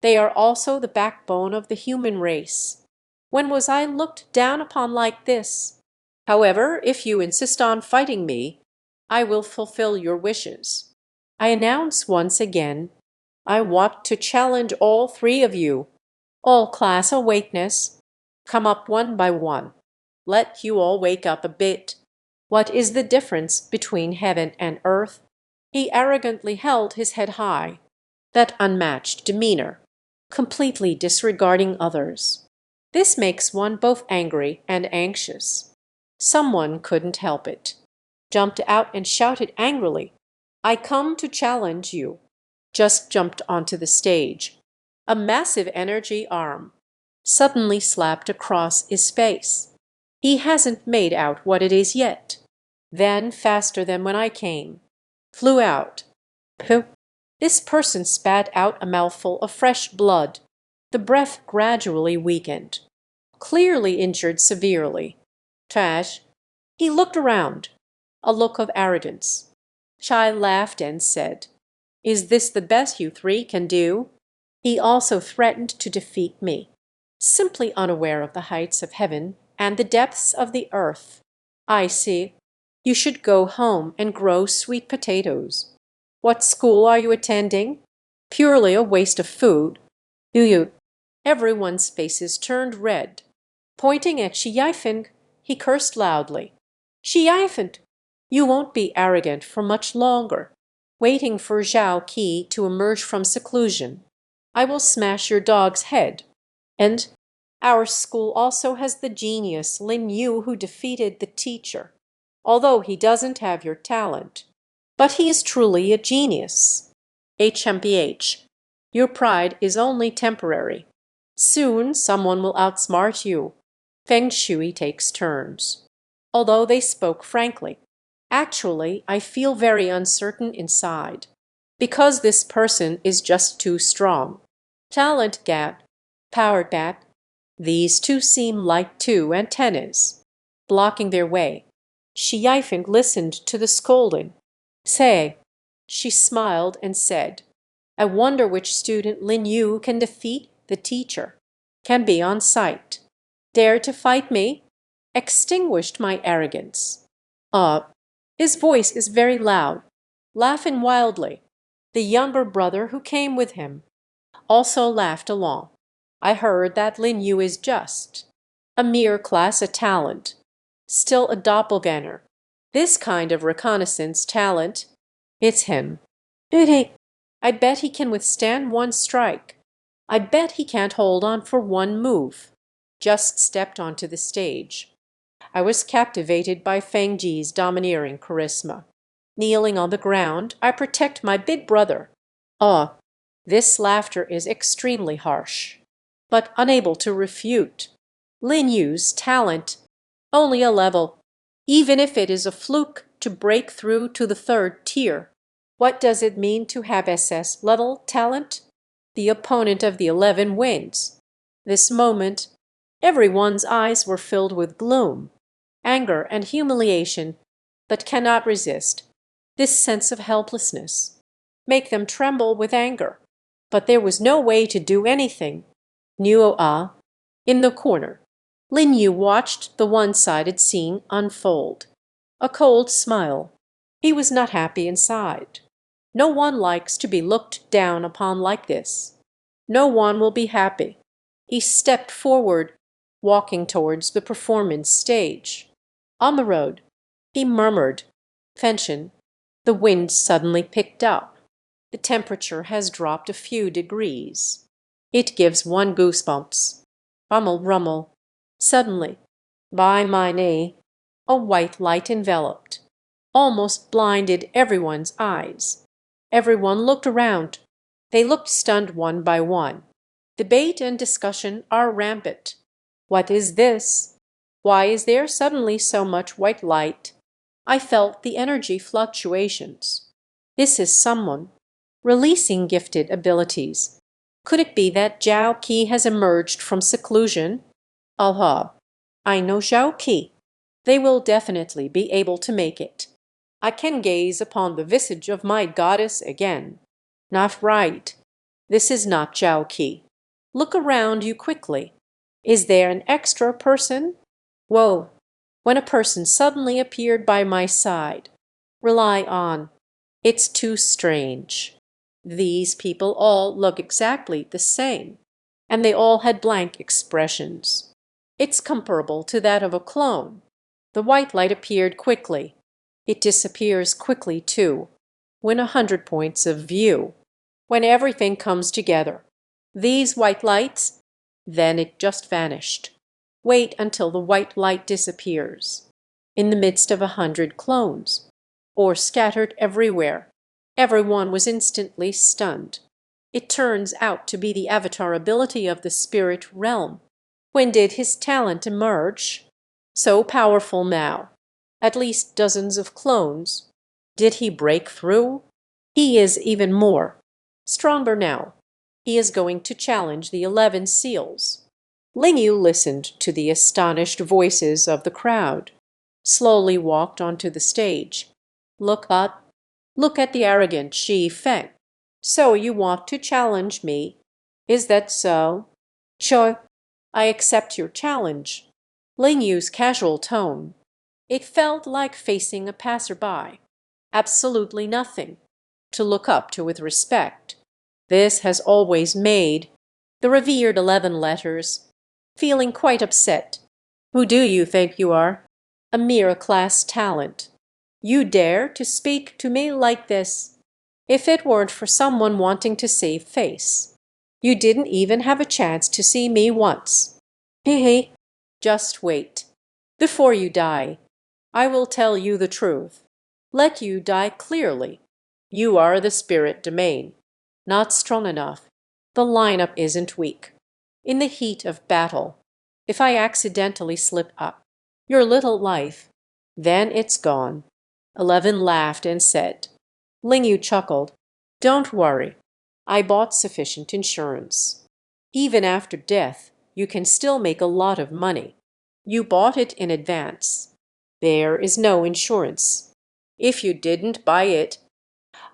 they are also the backbone of the human race. When was I looked down upon like this? However, if you insist on fighting me, I will fulfill your wishes. I announce once again, I want to challenge all three of you, all class awakeness. Come up one by one. Let you all wake up a bit. What is the difference between heaven and earth? He arrogantly held his head high. That unmatched demeanor, completely disregarding others. This makes one both angry and anxious. Someone couldn't help it. Jumped out and shouted angrily, I come to challenge you. Just jumped onto the stage. A massive energy arm suddenly slapped across his face. He hasn't made out what it is yet. Then, faster than when I came, flew out. Pooh! This person spat out a mouthful of fresh blood. The breath gradually weakened. Clearly injured severely. Trash. He looked around. A look of arrogance. Chai laughed and said, Is this the best you three can do? He also threatened to defeat me. Simply unaware of the heights of heaven and the depths of the earth. I see. You should go home and grow sweet potatoes. What school are you attending? Purely a waste of food. Do you? Everyone's faces turned red. Pointing at Shi Yifeng, he cursed loudly. Shi Yifeng, you won't be arrogant for much longer. Waiting for Zhao Qi to emerge from seclusion. I will smash your dog's head. And our school also has the genius Lin Yu who defeated the teacher, although he doesn't have your talent. But he is truly a genius. HMPH, your pride is only temporary. Soon someone will outsmart you. Feng Shui takes turns. Although they spoke frankly, actually I feel very uncertain inside. Because this person is just too strong. Talent gap, power gap. These two seem like two antennas, blocking their way. Shi Yifeng listened to the scolding. Say, she smiled and said, I wonder which student Lin Yu can defeat the teacher, can be on sight. Dare to fight me? Extinguished my arrogance. His voice is very loud, laughing wildly. The younger brother who came with him also laughed along. I heard that Lin Yu is just a mere class of talent, still a doppelganger. This kind of reconnaissance talent, it's him. It ain't. I bet he can withstand one strike. I bet he can't hold on for one move. Just stepped onto the stage. I was captivated by Feng Ji's domineering charisma. Kneeling on the ground, I protect my big brother. Ah, this laughter is extremely harsh, but unable to refute. Lin Yu's talent, only a level, even if it is a fluke to break through to the third tier. What does it mean to have SS level talent? The opponent of the 11 wins. This moment, everyone's eyes were filled with gloom, anger, and humiliation, but cannot resist this sense of helplessness. Make them tremble with anger. But there was no way to do anything. Nuo in the corner. Lin Yu watched the one-sided scene unfold. A cold smile. He was not happy inside. No one likes to be looked down upon like this. No one will be happy. He stepped forward, walking towards the performance stage. On the road, he murmured, "Fenshin." The wind suddenly picked up. The temperature has dropped a few degrees. It gives one goosebumps. Rummel, rummel. Suddenly, by my knee, a white light enveloped, almost blinded everyone's eyes. Everyone looked around. They looked stunned one by one. Debate and discussion are rampant. What is this? Why is there suddenly so much white light? I felt the energy fluctuations. This is someone releasing gifted abilities. Could it be that Zhao Qi has emerged from seclusion? Aha, I know Zhao Qi. They will definitely be able to make it. I can gaze upon the visage of my goddess again. Not right. This is not Zhao Qi. Look around you quickly. Is there an extra person? Whoa. When a person suddenly appeared by my side. Rely on. It's too strange. These people all look exactly the same, and they all had blank expressions. It's comparable to that of a clone. The white light appeared quickly. It disappears quickly, too, when 100 points of view, when everything comes together. These white lights, then it just vanished. Wait until the white light disappears. In the midst of 100 clones, or scattered everywhere. Everyone was instantly stunned. It turns out to be the avatar ability of the spirit realm. When did his talent emerge? So powerful now. At least dozens of clones. Did he break through? He is even more. Stronger now. He is going to challenge the 11 seals. Ling Yu listened to the astonished voices of the crowd. Slowly walked onto the stage. Look up. Look at the arrogant Xi Feng. So you want to challenge me? Is that so? Sure. I accept your challenge. Ling Yu's casual tone. It felt like facing a passerby. Absolutely nothing to look up to with respect. This has always made the revered 11 letters, feeling quite upset. Who do you think you are? A mere class talent. You dare to speak to me like this? If it weren't for someone wanting to save face. You didn't even have a chance to see me once. Hehe. Just wait. Before you die, I will tell you the truth. Let you die clearly. You are the spirit domain. Not strong enough. The lineup isn't weak. In the heat of battle, if I accidentally slip up your little life, then it's gone. 11 laughed and said. Ling Yu chuckled. Don't worry. I bought sufficient insurance. Even after death, you can still make a lot of money. You bought it in advance. There is no insurance. If you didn't buy it,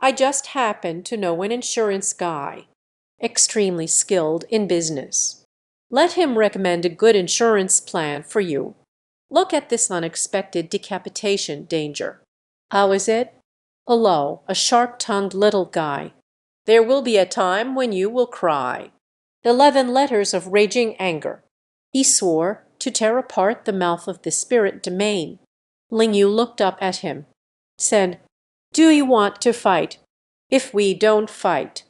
I just happen to know an insurance guy, extremely skilled in business. Let him recommend a good insurance plan for you. Look at this unexpected decapitation danger. How is it? Hello, a sharp-tongued little guy. There will be a time when you will cry. the 11 letters of raging anger. He swore to tear apart the mouth of the spirit domain. Lin Yu looked up at him, said, "Do you want to fight? If we don't fight,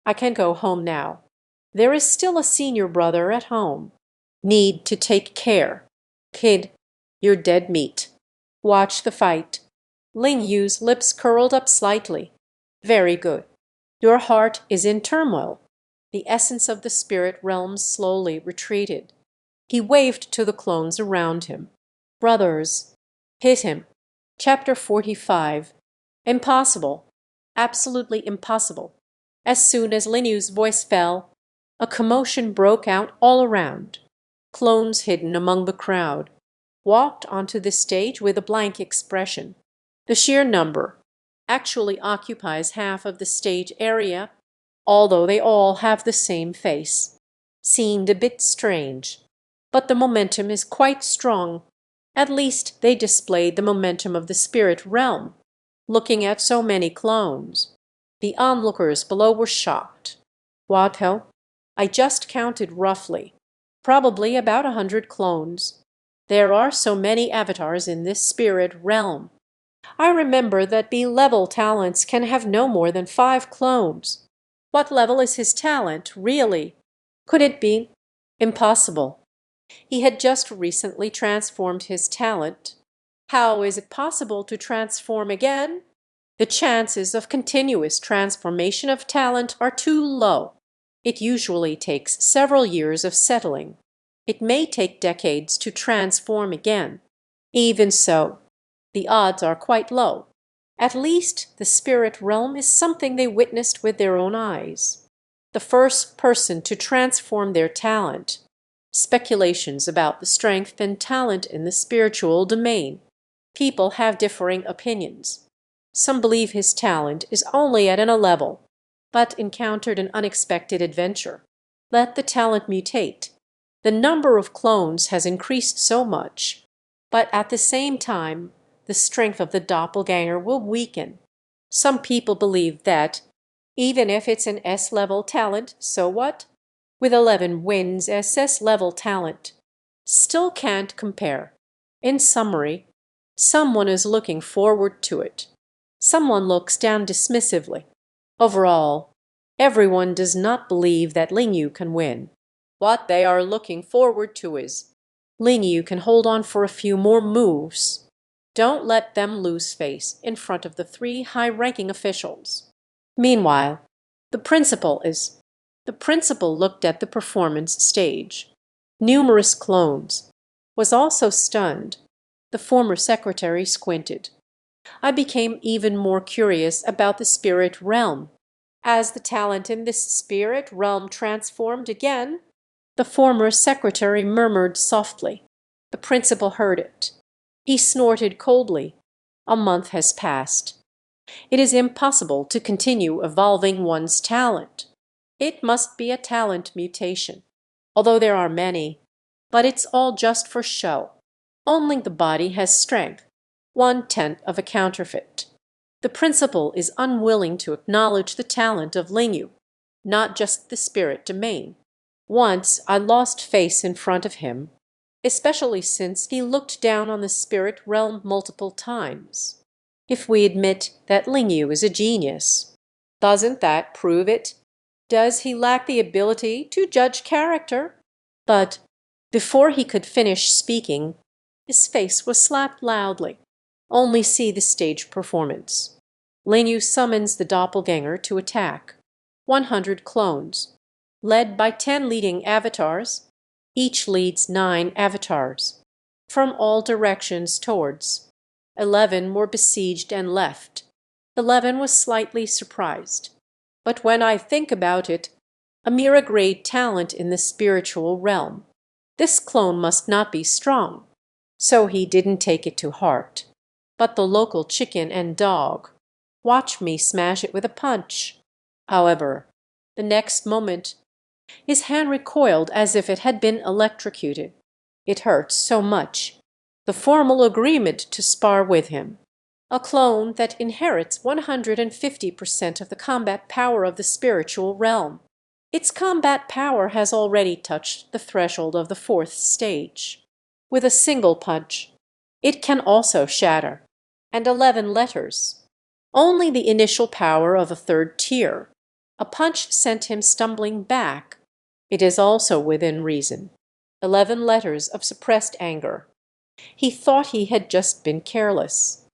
I can go home now. There is still a senior brother at home. Need to take care. Kid, you're dead meat. Watch the fight." Lin Yu's lips curled up slightly. "Very good. Your heart is in turmoil." The essence of the spirit realms slowly retreated. He waved to the clones around him. "Brothers, hit him." Chapter 45. Impossible. Absolutely impossible. As soon as Lin Yu's voice fell, a commotion broke out all around. Clones hidden among the crowd walked onto the stage with a blank expression. The sheer number actually occupies half of the stage area, although they all have the same face. Seemed a bit strange, but the momentum is quite strong. At least they displayed the momentum of the spirit realm, looking at so many clones. The onlookers below were shocked. "What hell? I just counted roughly. Probably about 100 clones. There are so many avatars in this spirit realm. I remember that B-level talents can have no more than 5 clones. What level is his talent, really? Could it be? Impossible. He had just recently transformed his talent. How is it possible to transform again? The chances of continuous transformation of talent are too low. It usually takes several years of settling. It may take decades to transform again. Even so, the odds are quite low. At least the spirit realm is something they witnessed with their own eyes. The first person to transform their talent. Speculations about the strength and talent in the spiritual domain. People have differing opinions. Some believe his talent is only at an A level, but encountered an unexpected adventure. Let the talent mutate. The number of clones has increased so much, but at the same time, the strength of the doppelganger will weaken. Some people believe that, even if it's an S-level talent, so what? With 11 wins, SS-level talent still can't compare. In summary, someone is looking forward to it. Someone looks down dismissively. Overall, everyone does not believe that Lin Yu can win. What they are looking forward to is Lin Yu can hold on for a few more moves. Don't let them lose face in front of the 3 high-ranking officials. Meanwhile, the principal looked at the performance stage. Numerous clones. Was also stunned. The former secretary squinted. I became even more curious about the spirit realm. As the talent in this spirit realm transformed again, the former secretary murmured softly. The principal heard it. He snorted coldly. A month has passed. It is impossible to continue evolving one's talent. It must be a talent mutation, although there are many, but it's all just for show. Only the body has strength, 1/10 of a counterfeit. The principal is unwilling to acknowledge the talent of Lin Yu, not just the spirit domain. Once I lost face in front of him, especially since he looked down on the spirit realm multiple times. If we admit that Lin Yu is a genius, doesn't that prove it? Does he lack the ability to judge character? But before he could finish speaking, his face was slapped loudly. Only see the stage performance. Lin Yu summons the doppelganger to attack. 100 clones, led by 10 leading avatars. Each leads 9 avatars. From all directions towards. 11 were besieged and left. 11 was slightly surprised. But when I think about it, a mirror-grade talent in the spiritual realm. This clone must not be strong. So he didn't take it to heart. But the local chicken and dog. Watch me smash it with a punch. However, the next moment, his hand recoiled as if it had been electrocuted. It hurt so much. The formal agreement to spar with him. A clone that inherits 150% of the combat power of the spiritual realm. Its combat power has already touched the threshold of the fourth stage. With a single punch, it can also shatter. And 11 letters. Only the initial power of a third tier. A punch sent him stumbling back. It is also within reason. 11 letters of suppressed anger. He thought he had just been careless.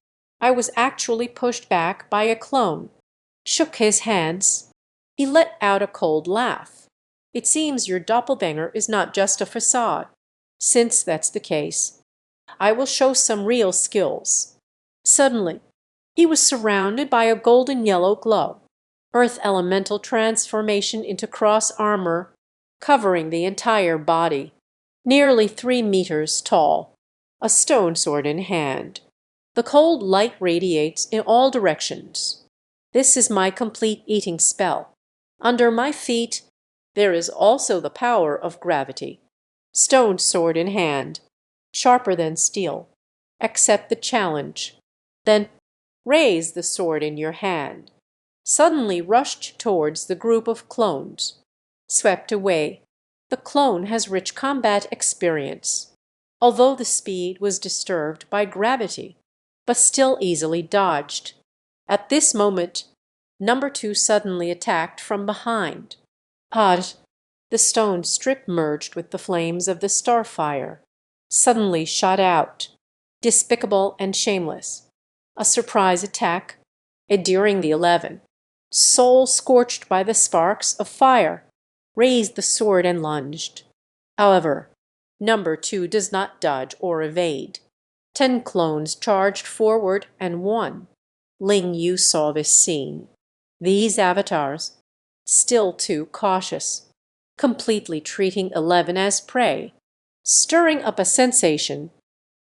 I was actually pushed back by a clone. Shook his hands. He let out a cold laugh. It seems your doppelganger is not just a facade. Since that's the case, I will show some real skills. Suddenly, he was surrounded by a golden yellow glow. Earth elemental transformation into cross armor, covering the entire body. Nearly 3 meters tall. A stone sword in hand. The cold light radiates in all directions. This is my complete eating spell. Under my feet, there is also the power of gravity. Stone sword in hand, sharper than steel. Accept the challenge. Then raise the sword in your hand. Suddenly rushed towards the group of clones. Swept away. The clone has rich combat experience, although the speed was disturbed by gravity, but still easily dodged. At this moment, number 2 suddenly attacked from behind. Odd! The stone strip merged with the flames of the starfire. Suddenly shot out. Despicable and shameless. A surprise attack, enduring the 11. Soul scorched by the sparks of fire. Raised the sword and lunged. However, number 2 does not dodge or evade. 10 clones charged forward and won. Lin Yu saw this scene. These avatars, still too cautious, completely treating 11 as prey, stirring up a sensation.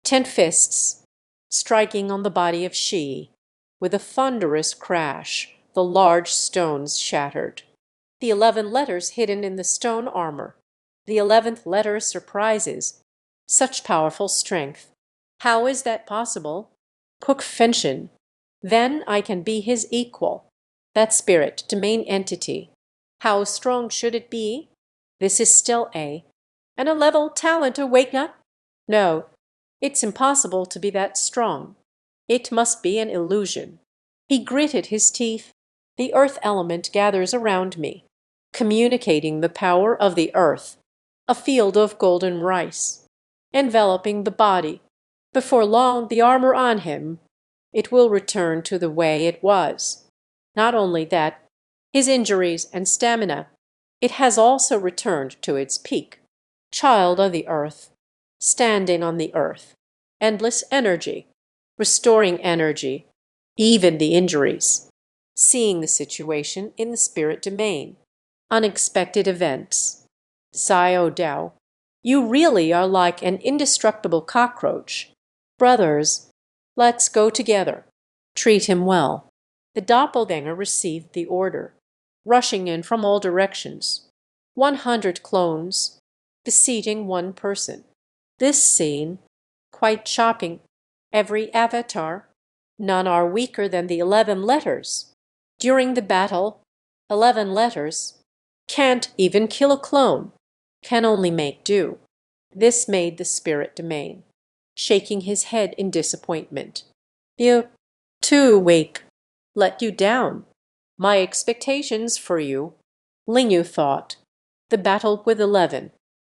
10 fists, striking on the body of she. With a thunderous crash, the large stones shattered. The 11 letters hidden in the stone armor. The 11th letter surprises. Such powerful strength. How is that possible? Cultivation. Then I can be his equal. That spirit, domain entity. How strong should it be? This is still and a level talent awakens? No, it's impossible to be that strong. It must be an illusion. He gritted his teeth. The earth element gathers around me, communicating the power of the earth, a field of golden rice, enveloping the body. Before long, the armor on him, it will return to the way it was. Not only that, his injuries and stamina, it has also returned to its peak. Child of the earth, standing on the earth, endless energy, restoring energy, even the injuries. Seeing the situation in the spirit domain. Unexpected events. Xiao Dao, you really are like an indestructible cockroach. Brothers, let's go together. Treat him well. The doppelganger received the order, rushing in from all directions. 100 clones, besieging one person. This scene, quite shocking. Every avatar, none are weaker than the 11 letters. During the battle, 11 letters can't even kill a clone, can only make do. This made the spirit domain, shaking his head in disappointment. You, too, weak. Let you down. My expectations for you, Lin Yu thought. The battle with 11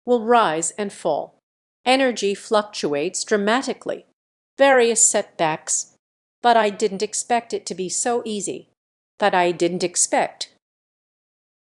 will rise and fall. Energy fluctuates dramatically. Various setbacks. But I didn't expect it to be so easy. But I didn't expect